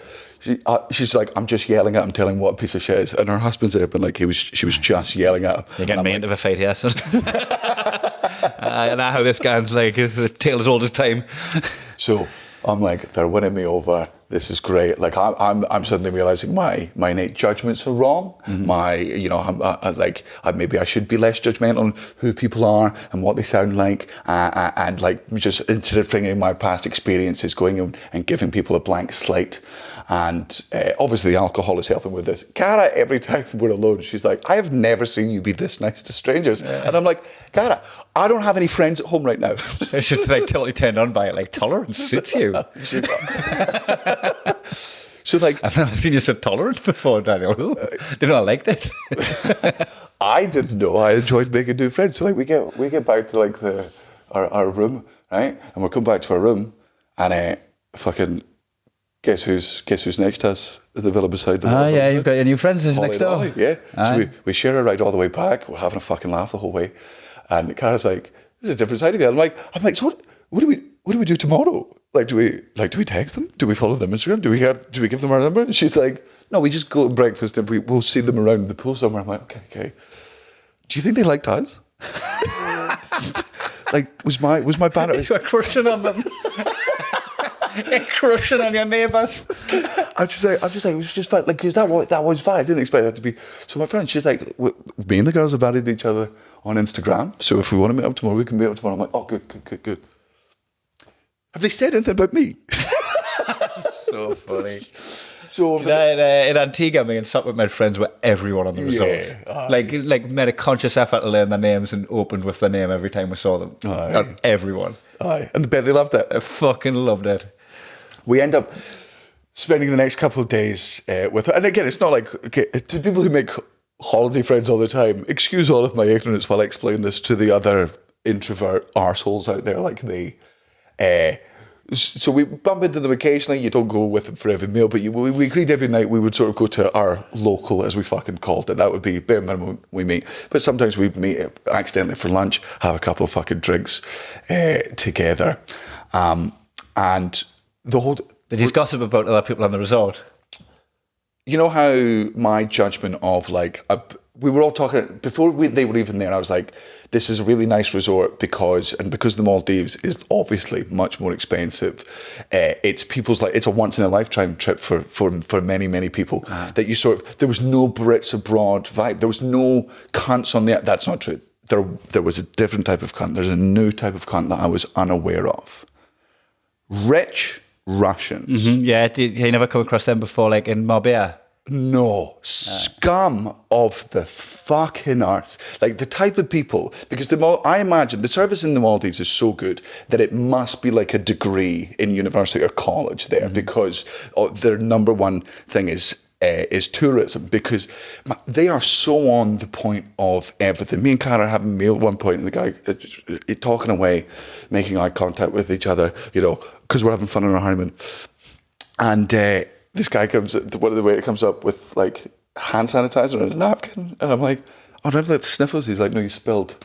she's like, I'm just yelling at him, telling him what a piis of shit is. And her husband's there, but like she was just yelling at him. You're getting me into a fight here, son. I know how this guy's like, the tale as old as time. So I'm like, they're winning me over. This is great. Like I'm suddenly realizing my innate judgments are wrong. Maybe I should be less judgmental on who people are and what they sound like, and like just instead of bringing my past experiences, going and giving people a blank slate. And obviously the alcohol is helping with this. Cara, every time we're alone, she's like, I have never seen you be this nice to strangers. Yeah. And I'm like, Cara, I don't have any friends at home right now. I should like totally turned on by it. Like, tolerance suits you. So like, I've never seen you so tolerant before, Daniel. Did not like that. I didn't know I enjoyed making new friends. So like we get back to like our room, right? And we're coming back to our room, and fucking guess who's next to us at the villa beside the Oh yeah, you've got your new friends next door. Ollie, yeah. So we share a ride all the way back. We're having a fucking laugh the whole way. And Cara's like, this is a different side again. I'm like, so what do we do tomorrow? Like, do we text them? Do we follow them on Instagram? Do we give them our number? And she's like, no, we just go to breakfast and we'll see them around the pool somewhere. I'm like, okay. Do you think they liked us? Like, was my banner? You were crushing on them. Crushing on your neighbours. I'm just like, it was just fun. Like, because that was fun. I didn't expect that to be. So my friend, she's like, me and the girls have added each other on Instagram. So if we want to meet up tomorrow, we can meet up tomorrow. I'm like, oh, good. Have they said anything about me? So funny. So in Antigua, me and Sopwith made friends with everyone on the resort. Like made a conscious effort to learn their names and opened with their name every time we saw them. And everyone. Aye, and I bet they loved it. I fucking loved it. We end up spending the next couple of days with her. And again, it's not like, okay, to people who make holiday friends all the time, excuse all of my ignorance while I explain this to the other introvert arseholes out there like me. So we bump into them occasionally. You don't go with them for every meal, but we agreed every night we would sort of go to our local, as we fucking called it. That would be bare minimum we meet. But sometimes we'd meet accidentally for lunch, have a couple of fucking drinks together. And the whole, Did you gossip about other people on the resort? You know how my judgment of like we were all talking before they were even there. I was like, "This is a really nice resort because the Maldives is obviously much more expensive. It's a once in a lifetime trip for many people. That you there was no Brits abroad vibe. There was no cunts on the. That's not true. There was a different type of cunt. There's a new type of cunt that I was unaware of. Rich Russians. Mm-hmm. Yeah, did you never come across them before, like in Marbella? No, scum of the fucking earth. Like the type of people, because I imagine the service in the Maldives is so good that it must be like a degree in university or college there, because their number one thing is tourism, because they are so on the point of everything. Me and Cara are having a meal at one point, and the guy talking away, making eye contact with each other, because we're having fun on our honeymoon. And this guy the waiter comes up with like hand sanitizer and a napkin, and I'm like, "Oh, do I have like the sniffles?" He's like, "No, you spilled."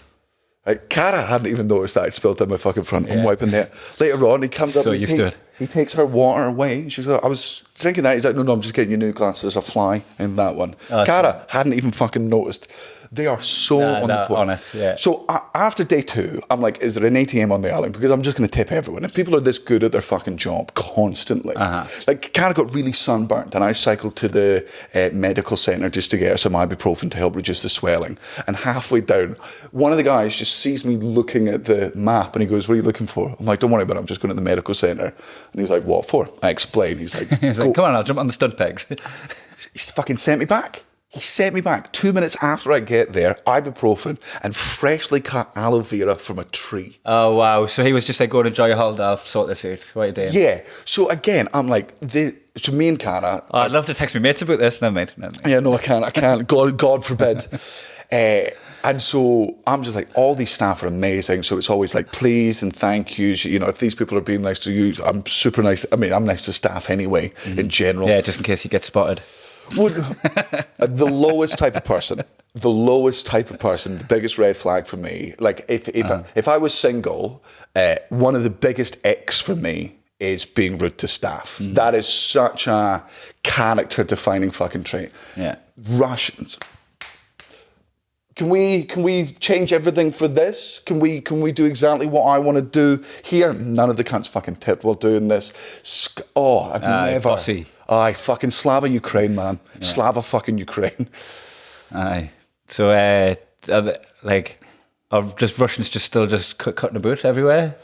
Like, Cara hadn't even noticed that I'd spilled down my fucking front. Yeah. I'm wiping there. Later on, he comes up. So used to it. He takes her water away. She's like, "I was drinking that." He's like, No, I'm just getting you new glasses. There's a fly in that one. Cara hadn't even fucking noticed. They are so on it. Yeah. So after day 2, I'm like, is there an ATM on the island? Because I'm just going to tip everyone. If people are this good at their fucking job constantly. Like, Cara got really sunburnt, and I cycled to the medical centre just to get her some ibuprofen to help reduce the swelling. And halfway down, one of the guys just sees me looking at the map, and he goes, "What are you looking for?" I'm like, "Don't worry about it, I'm just going to the medical centre." And he was like, "What for?" I explained. He's like, "Come on, I'll jump on the stunt pegs." He's fucking sent me back. He sent me back 2 minutes after I get there, ibuprofen and freshly cut aloe vera from a tree. Oh, wow. So he was just like, "Go and enjoy your holiday, I'll sort this out." What are you doing? Yeah. So again, I'm like, to me and Cara... Oh, I'd love to text my mates about this. No, mate. Yeah, no, I can't. God forbid. And so I'm just like, all these staff are amazing. So it's always like, please and thank yous. If these people are being nice to you, I'm super nice. I mean, I'm nice to staff anyway, in general. Yeah, just in case you get spotted. The lowest type of person, the biggest red flag for me, like if I was single, one of the biggest icks for me is being rude to staff. That is such a character defining fucking trait. Yeah. Russians. Can we change everything for this? Can we do exactly what I want to do here? None of the cunts fucking tipped while doing this. I've never. Bossy. Aye, fucking Slava Ukraine, man. Yeah. Slava fucking Ukraine. Aye. So, are just Russians still cutting about everywhere?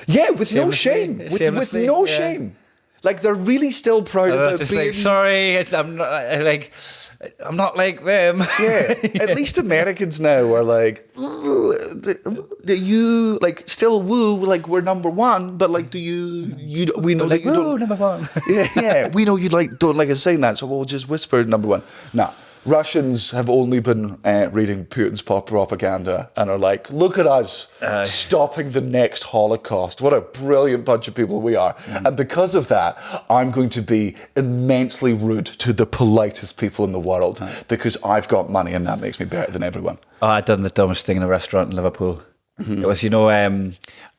Yeah, with no shame. With no shame. Like, they're really still proud of it being... Like, sorry, I'm not like them. Yeah, at least Americans now are like, you like still woo, like we're number one, but like, we know that you don't number one. yeah, we know you don't like us saying that, so we'll just whisper number one. Nah. Russians have only been reading Putin's propaganda and are like, look at us stopping the next Holocaust. What a brilliant bunch of people we are. And because of that, I'm going to be immensely rude to the politest people in the world because I've got money and that makes me better than everyone. Oh, I'd done the dumbest thing in a restaurant in Liverpool. It was,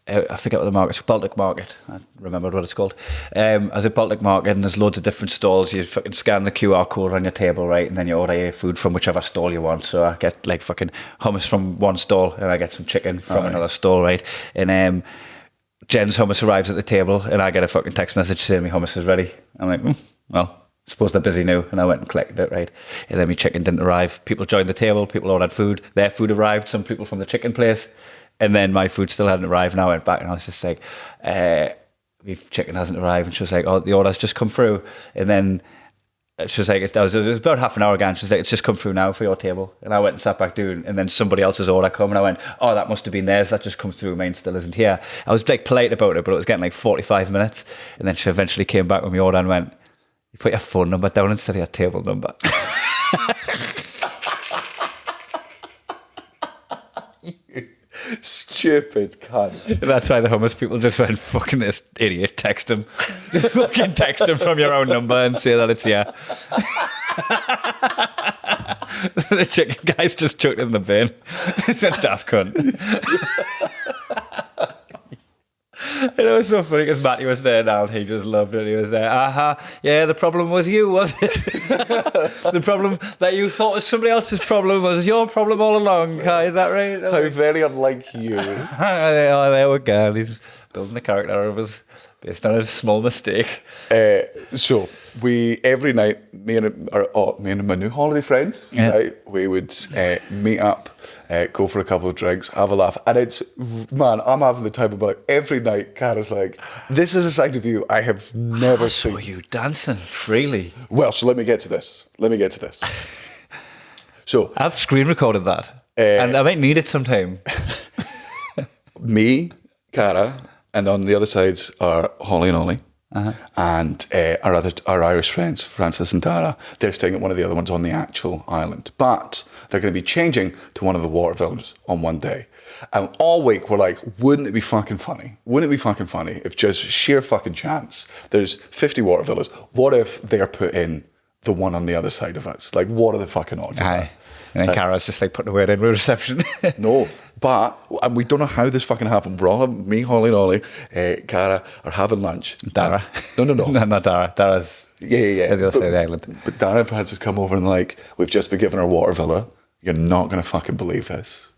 I forget what the market's, Baltic Market. I remembered what it's called. I was at Baltic Market and there's loads of different stalls. You fucking scan the QR code on your table, right? And then you order your food from whichever stall you want. So I get like fucking hummus from one stall and I get some chicken from another stall, right? And Jen's hummus arrives at the table and I get a fucking text message saying my hummus is ready. I'm like, well, I suppose they're busy now. And I went and collected it, right? And then my chicken didn't arrive. People joined the table. People ordered food. Their food arrived. Some people from the chicken place. And then my food still hadn't arrived, and I went back and I was just like, beef chicken hasn't arrived. And she was like, oh, the order's just come through. And then she was like, it was about half an hour ago, and she was like, it's just come through now for your table. And I went and sat back down, and then somebody else's order come, and I went, oh, that must have been theirs. That just comes through, mine still isn't here. I was like polite about it, but it was getting like 45 minutes. And then she eventually came back with my order and went, you put your phone number down instead of your table number. Stupid cunt. That's why the homeless people just went, fucking this idiot, text him. Just fucking text him from your own number and say that it's here. The chicken guy's just chucked it in the bin. It's a daft cunt. It was so funny because Matty was there now and he just loved it. He was there. Yeah, the problem was you, was it? The problem that you thought was somebody else's problem was your problem all along. Is that right? How very unlike you. Oh, there we go. He's building a character of us based on a small mistake. So we every night, me and my new holiday friends, right? We would meet up, go for a couple of drinks, have a laugh, and I'm having the time of my life every night. Kara's like, "This is a side of you I have never seen." Saw you dancing freely. Well, so let me get to this. So I've screen recorded that, and I might need it sometime. Me, Cara, and on the other side are Holly and Ollie. And our Irish friends, Francis and Tara, they're staying at one of the other ones on the actual island. But they're going to be changing to one of the water villas on one day. And all week we're like, wouldn't it be fucking funny? Wouldn't it be fucking funny if just sheer fucking chance, there's 50 water villas. What if they're put in the one on the other side of us? Like, what are the fucking odds of that? And then Cara's just like putting the word in with reception. No, and we don't know how this fucking happened. We're all, me, Holly and Ollie, Cara are having lunch. Dara. No. No, not Dara. Dara's Yeah. at the other side of the island. But Dara and Francis come over and like, we've just been given our water villa. You're not going to fucking believe this.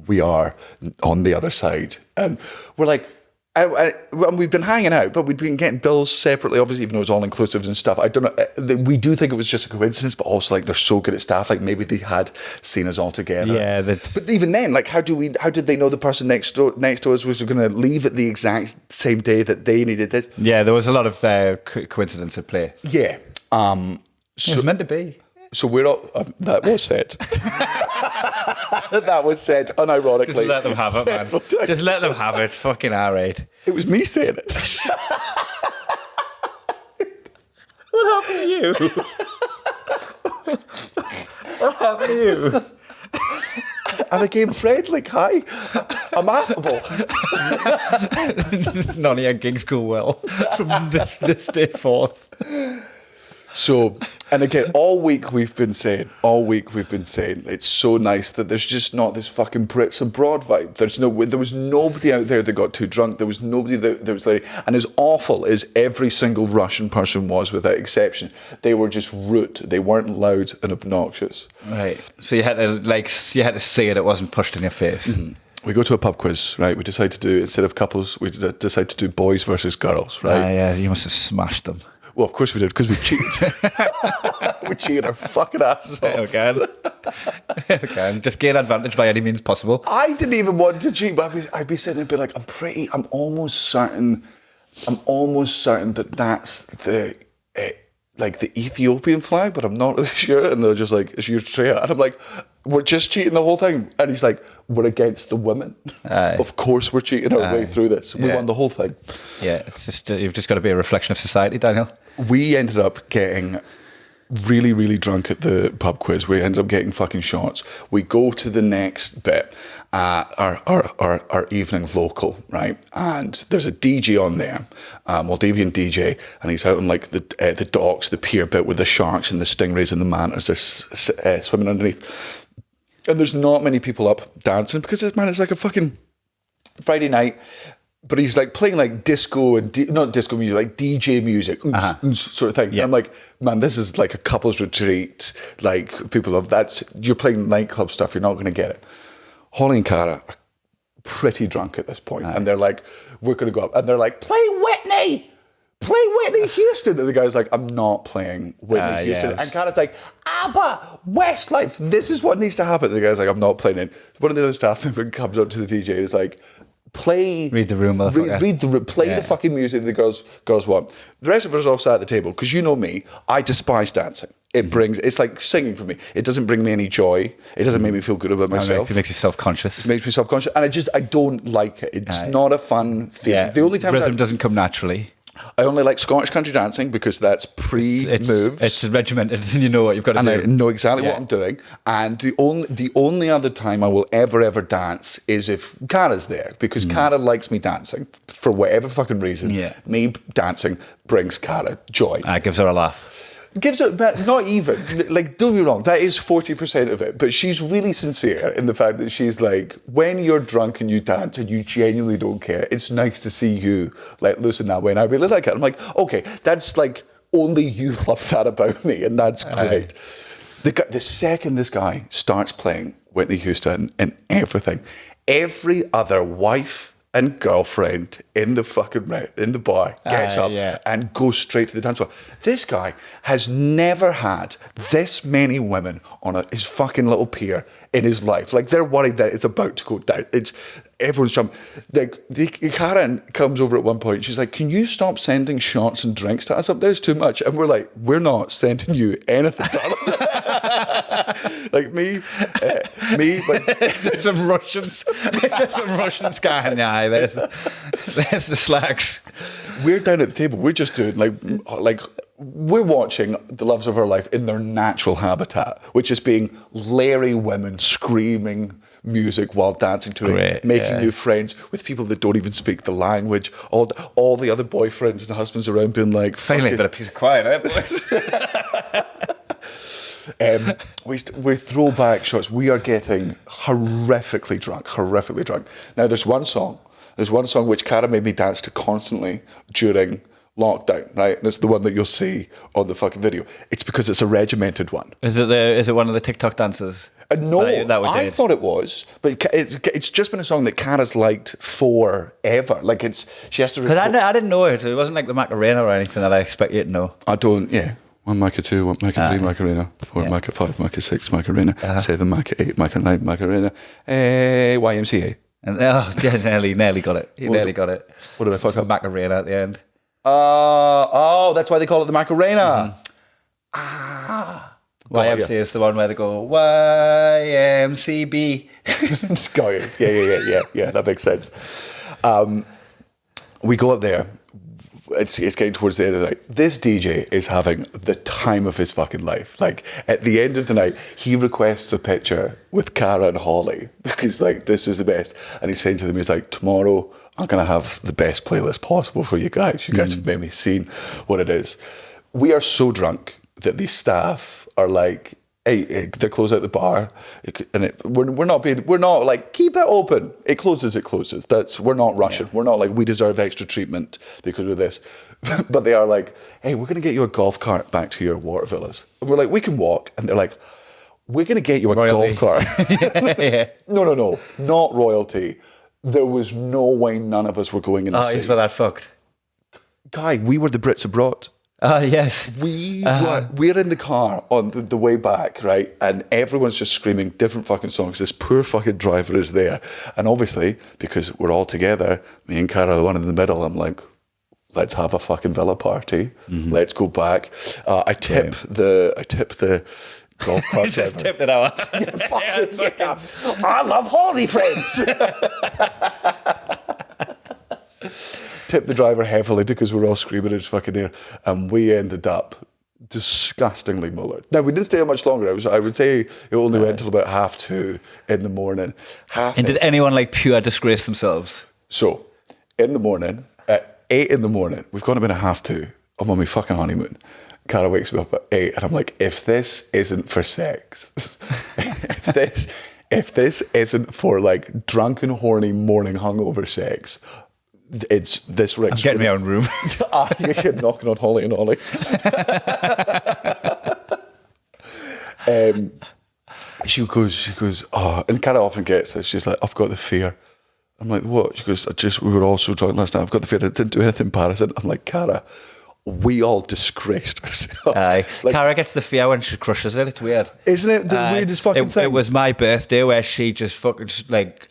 We are on the other side. And we're like, and we've been hanging out, but we'd been getting bills separately, obviously, even though it was all inclusive and stuff. I don't know. We do think it was just a coincidence, but also like they're so good at staff. Like maybe they had seen us all together. Yeah, but even then, like how did they know the person next to us was going to leave at the exact same day that they needed it? Yeah, there was a lot of coincidence at play. Yeah. It was meant to be. So we're all that was said. That was said unironically. Just let them have it, man. Just let them have it. Fucking alright. It was me saying it. What happened to you? What happened to you? I became friendly, Kai. I'm affable. None of your gigs go well from this day forth. So, and again, all week we've been saying, it's so nice that there's just not this fucking Brits abroad vibe. There was nobody out there that got too drunk. There was nobody that was like, and as awful as every single Russian person was, without exception, they were just rude. They weren't loud and obnoxious. Right. So you had to say it. It wasn't pushed in your face. Mm-hmm. We go to a pub quiz, right? We decide to do, instead of couples, we decide to do boys versus girls, right? Yeah, you must have smashed them. Well, of course we did, because we cheated. We cheated our fucking asses off. Okay. Just gain advantage by any means possible. I didn't even want to cheat, but I'd be sitting there and be like, I'm almost certain that that's the like the Ethiopian flag, but I'm not really sure. And they're just like, it's Eritrea. And I'm like, we're just cheating the whole thing. And he's like, we're against the women. Of course we're cheating our way through this. We won the whole thing. Yeah, it's just you've just got to be a reflection of society, Daniel. We ended up getting really, really drunk at the pub quiz. We ended up getting fucking shots. We go to the next bit, our evening local, right? And there's a DJ on there, Maldivian DJ, and he's out on like the docks, the pier bit with the sharks and the stingrays and the mantas. They're swimming underneath. And there's not many people up dancing because it's like a fucking Friday night. But he's like playing like disco and not disco music, like DJ music sort of thing. Yeah. And I'm like, man, this is like a couples retreat. Like people of you're playing nightclub stuff. You're not going to get it. Holly and Cara are pretty drunk at this point, and they're like, we're going to go up, and they're like, play Whitney Houston. And the guy's like, I'm not playing Whitney Houston. Yes. And Cara's like, ABBA, Westlife, this is what needs to happen. And the guy's like, I'm not playing it. One of the other staff members comes up to the DJ and is like, read the room, play the fucking music the girls want. The rest of us all sat at the table because you know me, I despise dancing. It's like singing for me. It doesn't bring me any joy. It doesn't make me feel good about myself. It makes you self-conscious. It makes me self-conscious, and I don't like it. It's not a fun feeling. Yeah. The only time rhythm doesn't come naturally. I only like Scottish country dancing because that's pre-moves. It's regimented, and you know what you've got to do. And I know exactly what I'm doing. And the only other time I will ever dance is if Cara's there, because Cara likes me dancing for whatever fucking reason. Yeah. Me dancing brings Cara joy. Gives her a laugh. gives it, but not even. Like, don't be wrong, that is 40% of it. But she's really sincere in the fact that she's like, when you're drunk and you dance and you genuinely don't care, it's nice to see you let loose in that way. And I really like it. I'm like, okay, that's like, only you love that about me, and that's great. The second this guy starts playing Whitney Houston and everything, every other wife and girlfriend in the bar gets up and goes straight to the dance floor. This guy has never had this many women on his fucking little pier in his life. Like, they're worried that it's about to go down. Everyone's jumping. Like, Karen comes over at one point. She's like, "Can you stop sending shots and drinks to us up there? It's too much." And we're like, "We're not sending you anything, darling." Like but some Russians going, nah, there's the slacks. We're down at the table. We're just doing like we're watching the loves of our life in their natural habitat, which is being leery women screaming music while dancing to it, making new friends with people that don't even speak the language. All the other boyfriends and husbands around being like, finally a bit of peace of quiet, eh, boys? We throw back shots. We are getting horrifically drunk. Now, there's one song which Cara made me dance to constantly during lockdown, right? And it's the one that you'll see on the fucking video. It's because it's a regimented one. Is it one of the TikTok dances? No, I thought it was, but it's just been a song that Cara's liked forever. Like, she has to. Because I didn't know it. It wasn't like the Macarena or anything that I expect you to know. I don't. Yeah. 1 Maca 2, 1 Maca 3 Macarena, 4 Maca 5 Maca 6 Macarena, 7 Maca 8 Maca 9 Macarena, YMCA. And nearly got it. You nearly got it. What did I fuck up? Macarena at the end. That's why they call it the Macarena. YMCA is the one where they go YMCB. Yeah, that makes sense. We go up there. It's getting towards the end of the night. This DJ is having the time of his fucking life. Like, at the end of the night, he requests a picture with Cara and Holly because, like, this is the best. And he's saying to them, he's like, "Tomorrow, I'm going to have the best playlist possible for you guys. You guys have made me seen what it is." We are so drunk that the staff are like, "Hey, they close out the bar," and we're not like, "Keep it open. It closes. We're not rushing. We're not like, we deserve extra treatment because of this." But they are like, "Hey, we're going to get you a golf cart back to your water villas." And we're like, "We can walk." And they're like, "We're going to get you a golf cart." No, not royalty. There was no way none of us were going in the city. Oh, he's for that fucked. Guy, we were the Brits abroad. Yes. We're in the car on the way back, right? And everyone's just screaming different fucking songs. This poor fucking driver is there. And obviously, because we're all together, me and Cara are the one in the middle, I'm like, let's have a fucking villa party. Let's go back. I tip the golf cart You just driver. tipped it out. Yeah. I love Holly, friends. Tip the driver heavily because we're all screaming in his fucking ear, and we ended up disgustingly mullered. Now, we didn't stay much longer. I would say it only went till about 2:30 in the morning. And did anyone like pure disgrace themselves? So, in the morning, at 8 in the morning, we've gone about 2:30. I'm on my fucking honeymoon. Cara wakes me up at 8, and I'm like, if this isn't for sex, if this isn't for like drunken, horny, morning hungover sex, it's this rich. I'm getting my own room. You're knocking on Holly and Ollie. She goes, "Oh," and Cara often gets this. She's like, "I've got the fear." I'm like, "What?" She goes, we were all so drunk last night. I've got the fear. I didn't do anything embarrassing. I'm like, "Cara, we all disgraced ourselves." Like, Cara gets the fear when she crushes it. It's weird. Isn't it the weirdest fucking thing? It was my birthday where she just fucking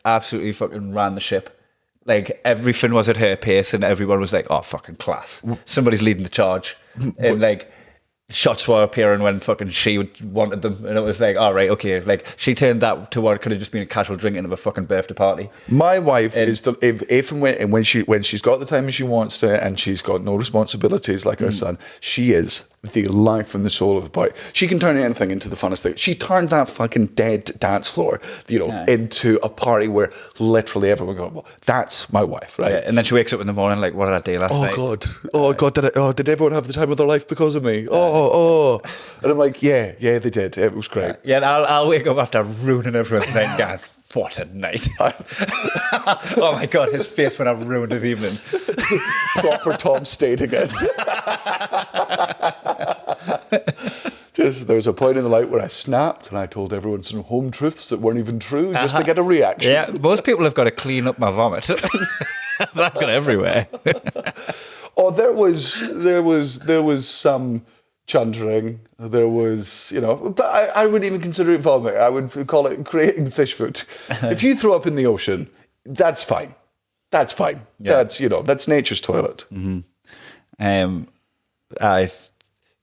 absolutely fucking ran the ship. Like, everything was at her pace and everyone was like, "Oh, fucking class. Somebody's leading the charge." And like, shots were appearing when fucking she wanted them. And it was like, all right, okay. Like, she turned that to what could have just been a casual drinking of a fucking birthday party. My wife is if and when she's got the time she wants to and she's got no responsibilities like her son, she is the life and the soul of the party. She can turn anything into the funnest thing. She turned that fucking dead dance floor, into a party where literally everyone goes, well, that's my wife, right? Yeah, and then she wakes up in the morning like, what did I do last night? Oh God, did everyone have the time of their life because of me? Oh. And I'm like, yeah, they did. It was great. Yeah, and I'll wake up after ruining everyone's night and go, what a night. Oh my God, his face when I've ruined his evening. Proper Tom stating it. There was a point in the night where I snapped and I told everyone some home truths that weren't even true just to get a reaction. Yeah, most people have got to clean up my vomit. That got everywhere. Oh, there was some chuntering. There was, but I wouldn't even consider it vomit. I would call it creating fish food. If you throw up in the ocean, that's fine. That's fine. Yeah. That's nature's toilet. Mm-hmm. I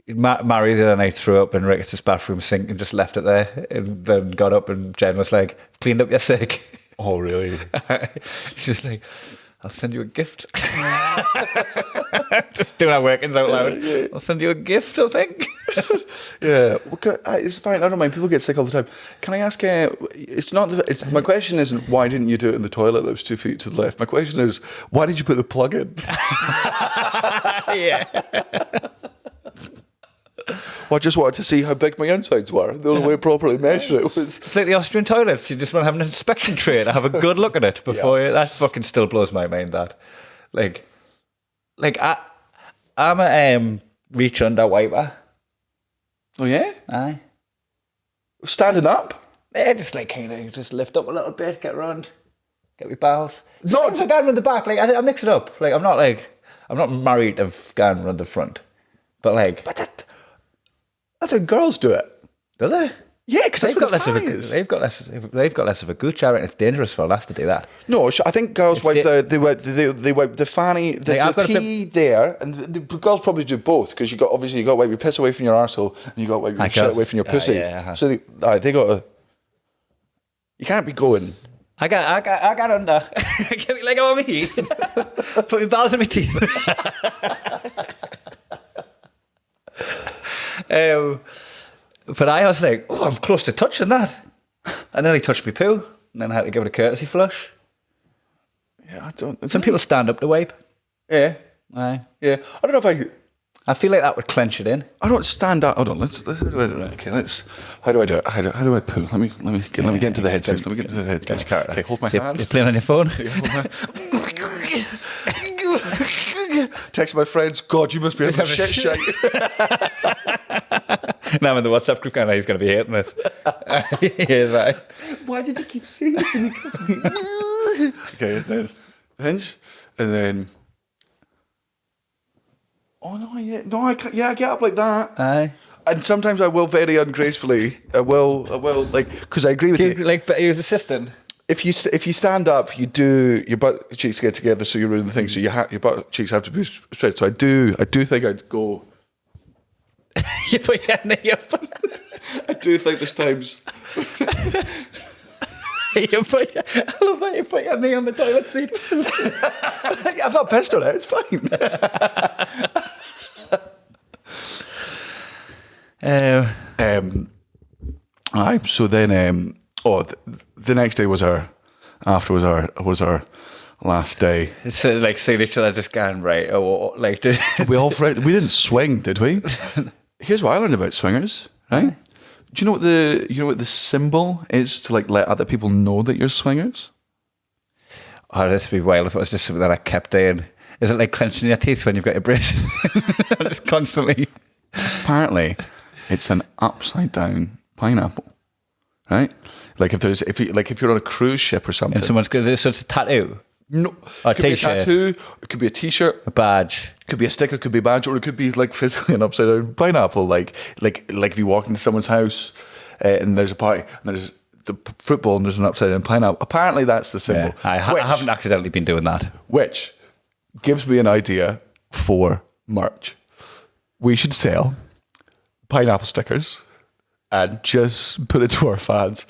married her and I threw up in Ricketts' bathroom sink and just left it there, and then got up and Jen was like, cleaned up your sink. Oh, really? She's like, I'll send you a gift. Just doing our workings out loud. Yeah. I'll send you a gift, I think. Yeah, it's fine. I don't mind. People get sick all the time. Can I ask? My question isn't why didn't you do it in the toilet that was 2 feet to the left. My question is why did you put the plug in? Yeah. Well, I just wanted to see how big my insides were. The only way to properly measure it was... It's like the Austrian toilets. You just want to have an inspection tray to have a good look at it before you... That fucking still blows my mind, that. I'm a reach under wiper. Oh, yeah? Aye. Standing up? Yeah, just kind of just lift up a little bit, get round, get my balls. Not to going around the back. I mix it up. I'm not married to going around the front. But I think girls do it. Do they? Yeah, because they've got less of a. They've got less of a gooch. I reckon it's dangerous for a lass to do that. No, I think girls wipe they wipe the fanny, the pee there, and the girls probably do both because you got to wipe your piss away from your arsehole and you got to wipe your shit away from your pussy. So they got to. You can't be going. I got under. Get me leg on me. Put my balls in my teeth. But I was like, oh, I'm close to touching that. And then he touched me poo. And then I had to give it a courtesy flush. Yeah, I don't... Some people stand up to wipe. Yeah. Aye. Yeah. I don't know if I feel like that would clench it in. I don't stand up. Hold on. Let's how do I do it? Okay, how do I do it? How do I poo? Let me get into the headspace. Let me get into the headspace. Okay, hold my hand. You're playing on your phone? Text my friends, God, you must be having shit. Now I'm in the WhatsApp group going, he's going to be hating this. He's like, why did they keep saying this to me? Okay, and then hinge, and then I get up like that. Aye. And sometimes I will very ungracefully. I will because I agree with you. But he was assistant. If you stand up, you do your butt cheeks get together, so you're doing the thing. So your butt cheeks have to be straight. So I do think I'd go. You put your knee up. I do think there's times. I love that you put your knee on the toilet seat. I'm not pissed on it. It's fine. So then the next day was our last day. It's like seeing each other just going right. We didn't swing, did we? Here's what I learned about swingers, right? Do you know what the symbol is to let other people know that you're swingers? Oh, this would be wild if it was just something that I kept doing. Is it like clenching your teeth when you've got your braces? Just constantly. Apparently, it's an upside down pineapple, right? If you're on a cruise ship or something, and someone's going to do so it's a tattoo. No, it could be a tattoo. It could be a T-shirt, a badge. It could be a sticker. It could be a badge, or it could be physically an upside down pineapple. Like if you walk into someone's house and there's a party and there's the football and there's an upside down pineapple. Apparently, that's the symbol. Yeah, I haven't accidentally been doing that. Which gives me an idea for merch. We should sell pineapple stickers and just put it to our fans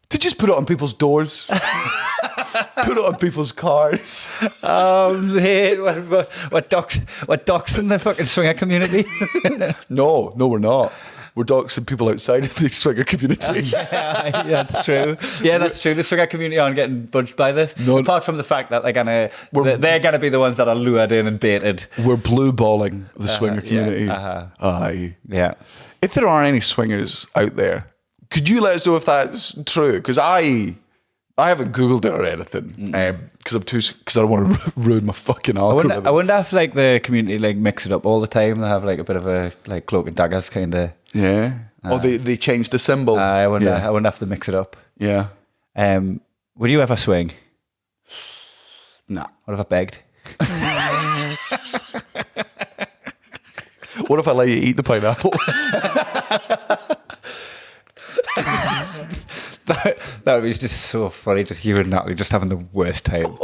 to just put it on people's doors. Put it on people's cars. Oh, mate, what doxing the fucking swinger community? No, we're not. We're doxing people outside of the swinger community. Yeah, that's true. Yeah, that's true. The swinger community aren't getting budged by this. No. Apart from the fact that they're gonna be the ones that are lured in and baited. We're blue balling the swinger community. Yeah, Aye. Yeah. If there are any swingers out there, could you let us know if that's true? Because I haven't Googled it or anything because I don't want to ruin my fucking algorithm. I wonder if like the community like mix it up all the time. They have like a bit of a like cloak and daggers kind of. Yeah. They changed the symbol. I wonder if they mix it up. Yeah. Would you ever swing? Nah. What if I begged? What if I let you eat the pineapple? that would be just so funny. Just you and Natalie just having the worst time.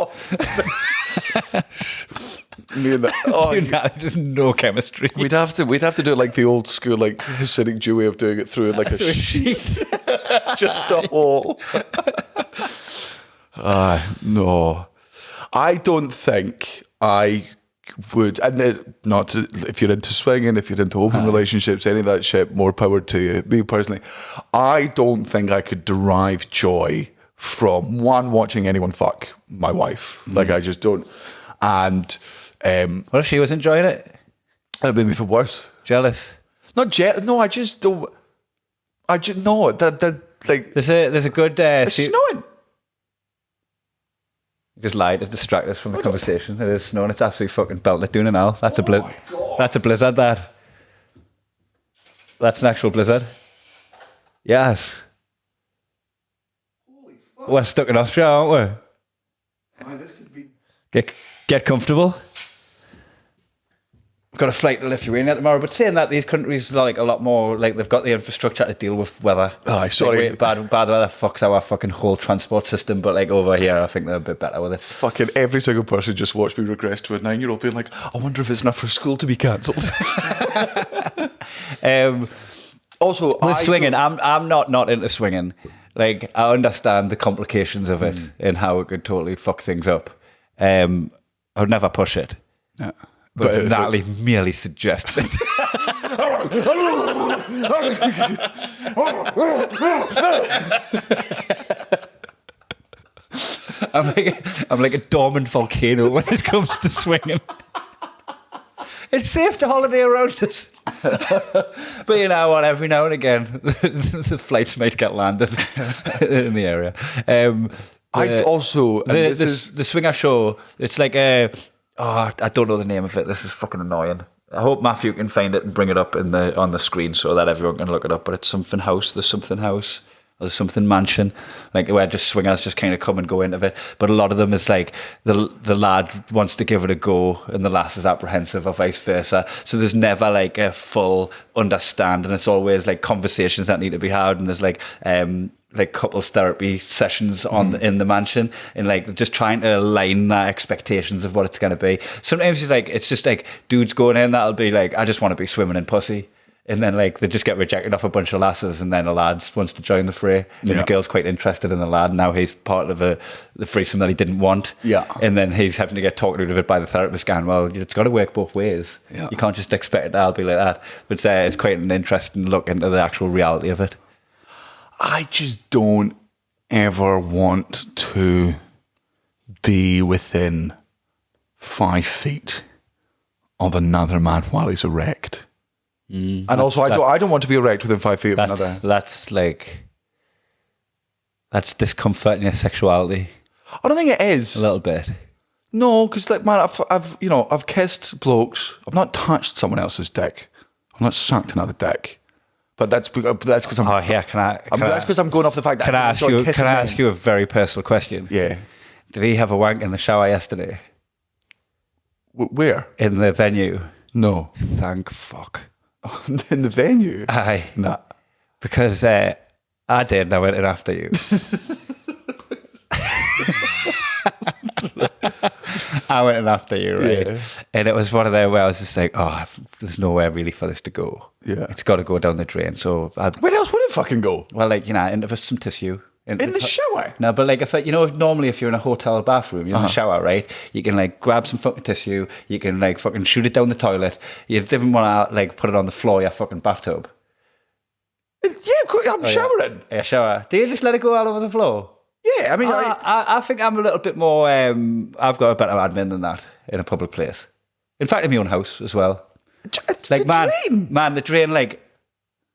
Me and that. Oh, You and Natalie, just no chemistry. we'd have to do it like the old school, like Hasidic Jew way of doing it through like a sheet, just a hole. No, I don't think I would. And not to, if you're into swinging, if you're into open relationships, any of that shit, more power to you. Me personally, I don't think I could derive joy from watching anyone fuck my wife. Like I just don't. And What if she was enjoying it? that made me feel worse. Jealous? Not no, I just don't. I just no that like There's a good. it's snowing. Just lied to distract us from the conversation. It is snowing. It's absolutely fucking belting it doing it now. That's a my God. That's a blizzard. That's an actual blizzard. Yes. Holy fuck! We're stuck in Austria, aren't we? Man, this could be. Get comfortable. We've got a flight to Lithuania tomorrow, but saying that, these countries are like a lot more like they've got the infrastructure to deal with weather. Aye, sorry. Like, bad weather fucks our fucking whole transport system, but like over here, I think they're a bit better with it. Fucking every single person just watched me regress to a 9-year-old being like, I wonder if it's enough for school to be cancelled. Also, With swinging, I'm not into swinging. Like I understand the complications of it and how it could totally fuck things up. I would never push it. Yeah. But if Natalie merely suggested it. I'm like a dormant volcano when it comes to swinging. It's safe to holiday around us. But you know what, every now and again, the flights might get landed in the area. I also... and The swinger show, it's like a... Oh, I don't know the name of it. This is fucking annoying. I hope Matthew can find it and bring it up on the screen so that everyone can look it up. But it's something house. There's something house. Or there's something mansion. Like where just swingers just kind of come and go into it. But a lot of them is like the lad wants to give it a go and the lass is apprehensive or vice versa. So there's never like a full understanding. It's always like conversations that need to be had. And there's like couples therapy sessions in the mansion and like just trying to align their expectations of what it's going to be. Sometimes it's just like dudes going in that'll be like, I just want to be swimming in pussy. And then like they just get rejected off a bunch of lasses and then a lad wants to join the fray. And the girl's quite interested in the lad. Now he's part of the threesome that he didn't want. Yeah. And then he's having to get talked out of it by the therapist going, well, it's got to work both ways. Yeah. You can't just expect it to be like that. But it's quite an interesting look into the actual reality of it. I just don't ever want to be within 5 feet of another man while he's erect. And also, I don't want to be erect within 5 feet of another. That's discomfort in your sexuality. I don't think it is. A little bit. No, because like man, I've kissed blokes. I've not touched someone else's dick. I've not sucked another dick. But that's because I'm. Oh yeah, that's because I'm going off the fact that Can I ask you a very personal question? Yeah. Did he have a wank in the shower yesterday? Where? In the venue. No. Thank fuck. In the venue? Aye. Nah. Because I did and I went in after you. I went in after you, right? Yeah. And it was one of them where I was just like, oh, there's nowhere really for this to go. Yeah. It's got to go down the drain. So Where else would it fucking go? well, like, into some tissue. In the shower? No, but like if normally if you're in a hotel bathroom, you're in the shower, right? You can like grab some fucking tissue, you can like fucking shoot it down the toilet. You didn't want to like put it on the floor of your fucking bathtub. Yeah, I'm showering. Yeah, shower. Do you just let it go all over the floor? Yeah, I mean, I think I'm a little bit more. I've got a better admin than that in a public place. In fact, in my own house as well. Like the drain, like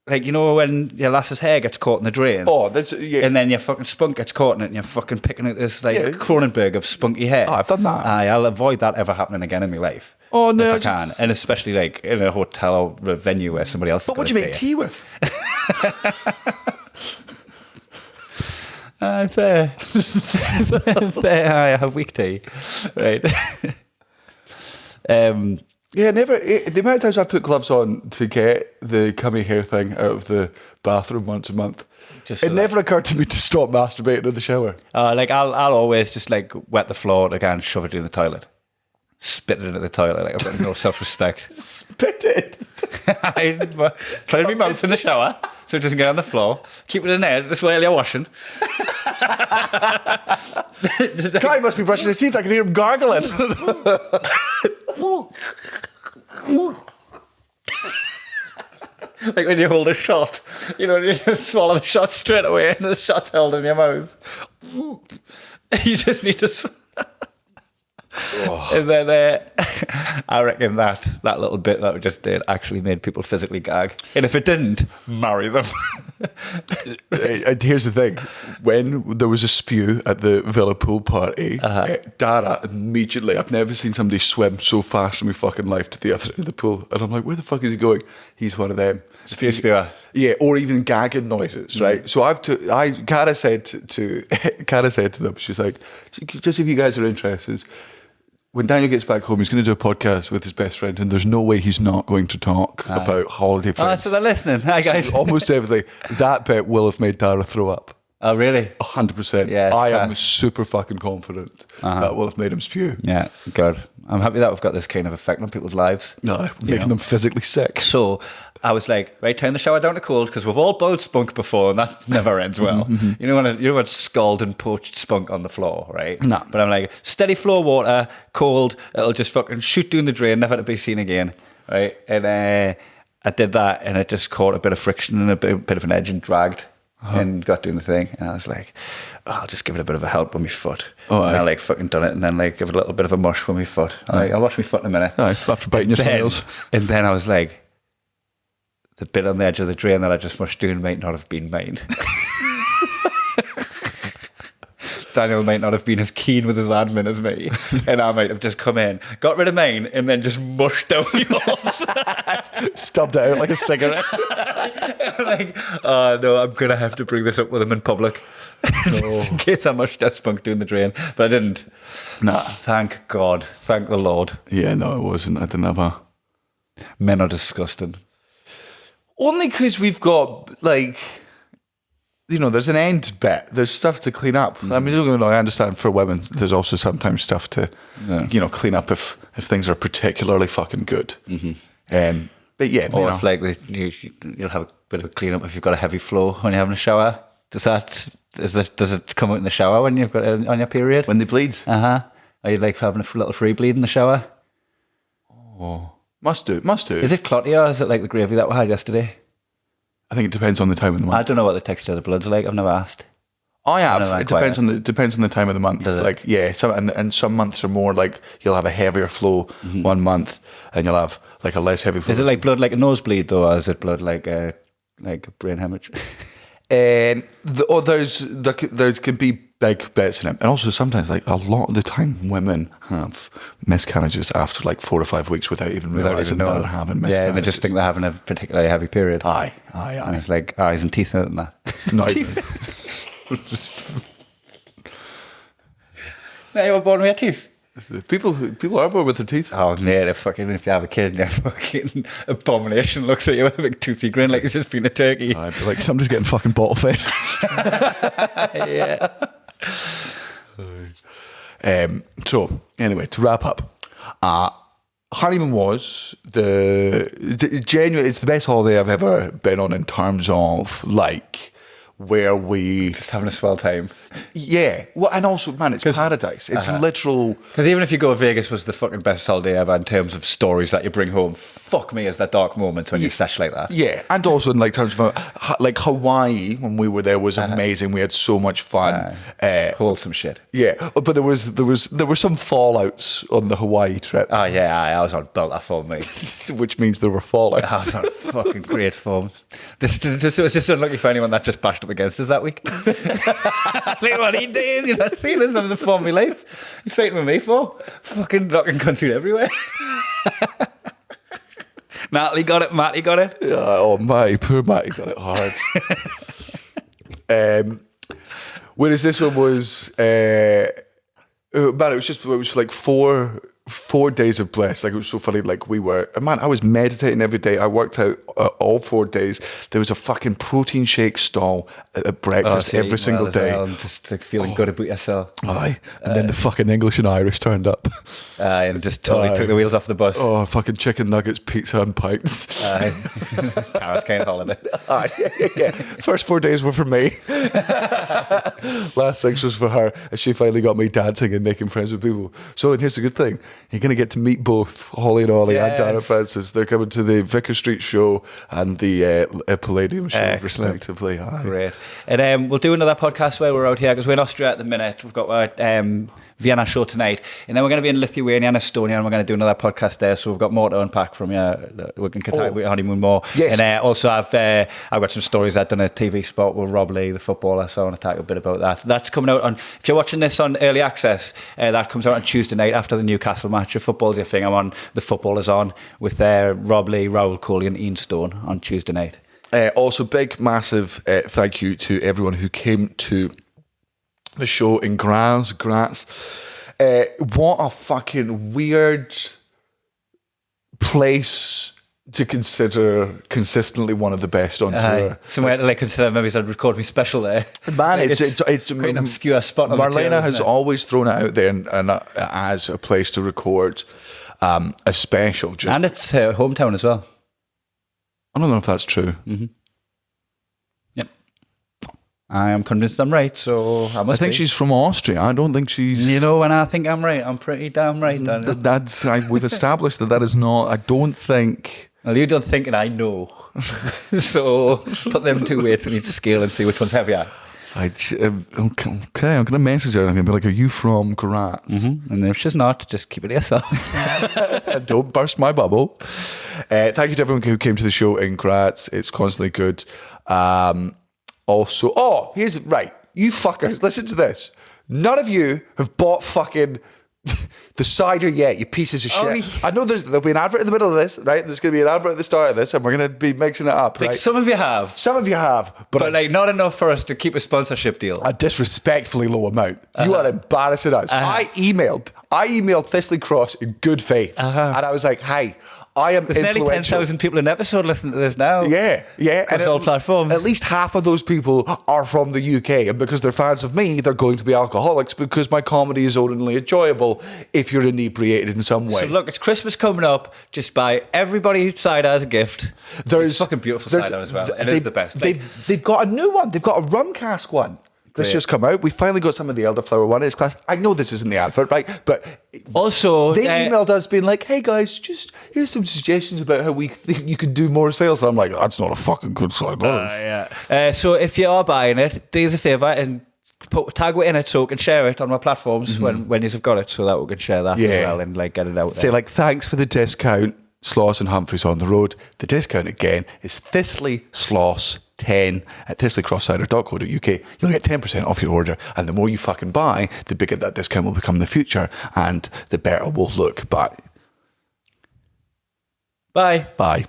when your lass's hair gets caught in the drain. Oh, that's yeah. And then your fucking spunk gets caught in it, and you're fucking picking out this like Cronenberg of spunky hair. Oh, I've done that. I'll avoid that ever happening again in my life. Oh no, if I can, and especially like in a hotel or a venue where somebody else. But what do you make tea with? Fair. I have weak tea, right? Yeah, never. The amount of times I've put gloves on to get the cummy hair thing out of the bathroom once a month, it never occurred to me to stop masturbating in the shower. Like I'll always just like wet the floor again and shove it in the toilet, spit it into the toilet. Like I've got no self-respect. Spit it. I try to be mouth in the shower so it doesn't get on the floor. Keep it in there just while you're washing. Guy must be brushing his teeth. I can hear him gargling. Like when you hold a shot, you just swallow the shot straight away and the shot's held in your mouth. You just need to And then I reckon that little bit that we just did actually made people physically gag. And if it didn't, marry them. Here's the thing. When there was a spew at the Villa pool party, Dara immediately, I've never seen somebody swim so fast in my fucking life to the other end of the pool. And I'm like, where the fuck is he going? He's one of them. Spewer. Yeah, or even gagging noises, right? So Cara said to them, she's like, just if you guys are interested, when Daniel gets back home, he's going to do a podcast with his best friend, and there's no way he's not going to talk about holiday friends. So they're listening. Hi, guys. So almost everything. That bit will have made Dara throw up. Oh, really? 100%. Yeah, I am super fucking confident that will have made him spew. Yeah, good. I'm happy that we've got this kind of effect on people's lives. No, making them physically sick. So I was like, right, turn the shower down to cold, because we've all boiled spunk before, and that never ends well. You know when scalding poached spunk on the floor, right? No. But I'm like, steady flow water, cold, it'll just fucking shoot down the drain, never to be seen again, right? And I did that, and it just caught a bit of friction and a bit of an edge and dragged. And got doing the thing, and I was like, I'll just give it a bit of a help with my foot. And I like fucking done it, and then like give it a little bit of a mush with my foot. I'll wash my foot in a minute. After biting your nails. And then I was like, the bit on the edge of the drain that I just mushed doing might not have been mine. Daniel might not have been as keen with his admin as me, and I might have just come in, got rid of mine, and then just mushed down yours. Stubbed it out like a cigarette. Like, oh no, I'm gonna have to bring this up with him in public, in case I mushed that spunk down the drain. But I didn't. Nah, thank God, thank the Lord. Yeah, no, it wasn't. I didn't have a. Men are disgusting. Only because we've got like. There's an end bit. There's stuff to clean up. I mean, don't get me wrong, I understand for women, there's also sometimes stuff to, clean up if things are particularly fucking good. But yeah, or if like you'll have a bit of a clean up if you've got a heavy flow when you're having a shower. Does it come out in the shower when you've got it on your period? When they bleed? Are you like having a little free bleed in the shower? Oh, must do. Is it clotty or is it like the gravy that we had yesterday? I think it depends on the time of the month. I don't know what the texture of the blood's like. I've never asked. I have. It depends on the time of the month. Does it? Like, yeah, and some months are more like you'll have a heavier flow one month, and you'll have like a less heavy flow. Is it like blood like a nosebleed though, or is it blood like a brain hemorrhage? There can be big bits in it, and also sometimes like a lot of the time women have miscarriages after like 4 or 5 weeks without even realising that they're having miscarriages. Yeah, and they just think they're having a particularly heavy period. Aye. And it's like eyes and teeth and that. No, No, you were born with your teeth. People are born with their teeth. Oh, yeah, fucking, if you have a kid and your fucking abomination looks at you with a big toothy grin like it's just been a turkey. Like somebody's getting fucking bottle fed. Yeah. So, anyway, to wrap up, Honeymoon was genuinely, it's the best holiday I've ever been on in terms of like where we Just having a swell time. well, and also, man, it's paradise. It's literal. Because even if you go, Vegas was the fucking best holiday ever in terms of stories that you bring home. Fuck me, is that dark moments when you sesh like that. Yeah, and also in like terms of like Hawaii when we were there was amazing. We had so much fun. Wholesome shit. Yeah, but there were some fallouts on the Hawaii trip. Oh yeah, I was on belt that form, mate. Which means there were fallouts. I was on fucking great form. It was just unlucky for anyone that just bashed up against us that week. Like, what are you doing? You're not seeing this. I'm the form of my life. You fighting with me for? Fucking knocking country everywhere. Matty got it. Matty got it. Yeah, oh my, poor Matty got it hard. Whereas this one was, man, it was like 4 days of bliss. Like, it was so funny. Like, I was meditating every day. I worked out all 4 days. There was a fucking protein shake stall at breakfast every single day. Well, and just like feeling good about yourself. Aye. And then the fucking English and Irish turned up. And just totally took the wheels off the bus. Oh, fucking chicken nuggets, pizza and pints. Paris kind of holiday. Aye, yeah. First 4 days were for me. Last 6 was for her. And she finally got me dancing and making friends with people. So, and here's the good thing. You're going to get to meet both Holly and Ollie and Dara Francis. They're coming to the Vicar Street show and the Palladium show, respectively. Aye. Great. And we'll do another podcast while we're out here because we're in Austria at the minute. We've got our Vienna show tonight. And then we're going to be in Lithuania and Estonia and we're going to do another podcast there. So we've got more to unpack from you. We can talk about Honeymoon more. Yes. And also I've got some stories. I've done a TV spot with Rob Lee, the footballer. So I want to talk a bit about that. That's coming out on, if you're watching this on early access, that comes out on Tuesday night after the Newcastle match. If football's your thing, I'm on The Footballers On with Rob Lee, Raoul Coley and Ian Stone on Tuesday night. Also, big, massive thank you to everyone who came to the show in Graz. What a fucking weird place to consider consistently one of the best on tour. Somewhere to like consider maybe I'd record me special there. Man, like it's quite an obscure spot. Marlena has always thrown it out there and as a place to record a special. And it's her hometown as well. I don't know if that's true. Mm-hmm. Yep. I am convinced I'm right, so I must think be. she's from Austria. I don't think she's... You know, when I think I'm right, I'm pretty damn right. We've established that is not... I don't think... Well, you don't think and I know. So put them two weights on each scale and see which one's heavier. Okay, I'm going to message her and I'm going to be like, are you from Graz? Mm-hmm. And if she's not, just keep it to yourself. Don't burst my bubble. Thank you to everyone who came to the show in Graz. It's constantly good. Also, right, you fuckers, listen to this. None of you have bought fucking the cider yet, you pieces of shit. I know there'll be an advert in the middle of this, right? There's going to be an advert at the start of this, and we're going to be mixing it up, right? Like some of you have. Some of you have. But like not enough for us to keep a sponsorship deal. A disrespectfully low amount. You are embarrassing us. I emailed Thistley Cross in good faith, and I was like, hey, I am There's influential. nearly 10,000 people an episode listening to this now. Yeah. Across all platforms. At least half of those people are from the UK, and because they're fans of me, they're going to be alcoholics because my comedy is only enjoyable if you're inebriated in some way. So look, it's Christmas coming up. Just buy everybody cider as a gift. It's fucking beautiful cider as well. It is the best. They've got a new one. They've got a rum cask one. This just come out. We finally got some of the elderflower one. It's class. I know this isn't the advert, right? But also, they emailed us being like, "Hey guys, just here's some suggestions about how we think you can do more sales." And I'm like, "That's not a fucking good cider." So if you are buying it, do us a favour and tag it in it so we can share it on our platforms when you've got it, so that we can share that as well and like get it out there. Say like, thanks for the discount, Sloss and Humphries on the road. The discount again is Thistley Sloss 10 at thistleycrosscider.co.uk. You'll get 10% off your order, and the more you fucking buy, the bigger that discount will become in the future, and the better we'll look. Bye. Bye.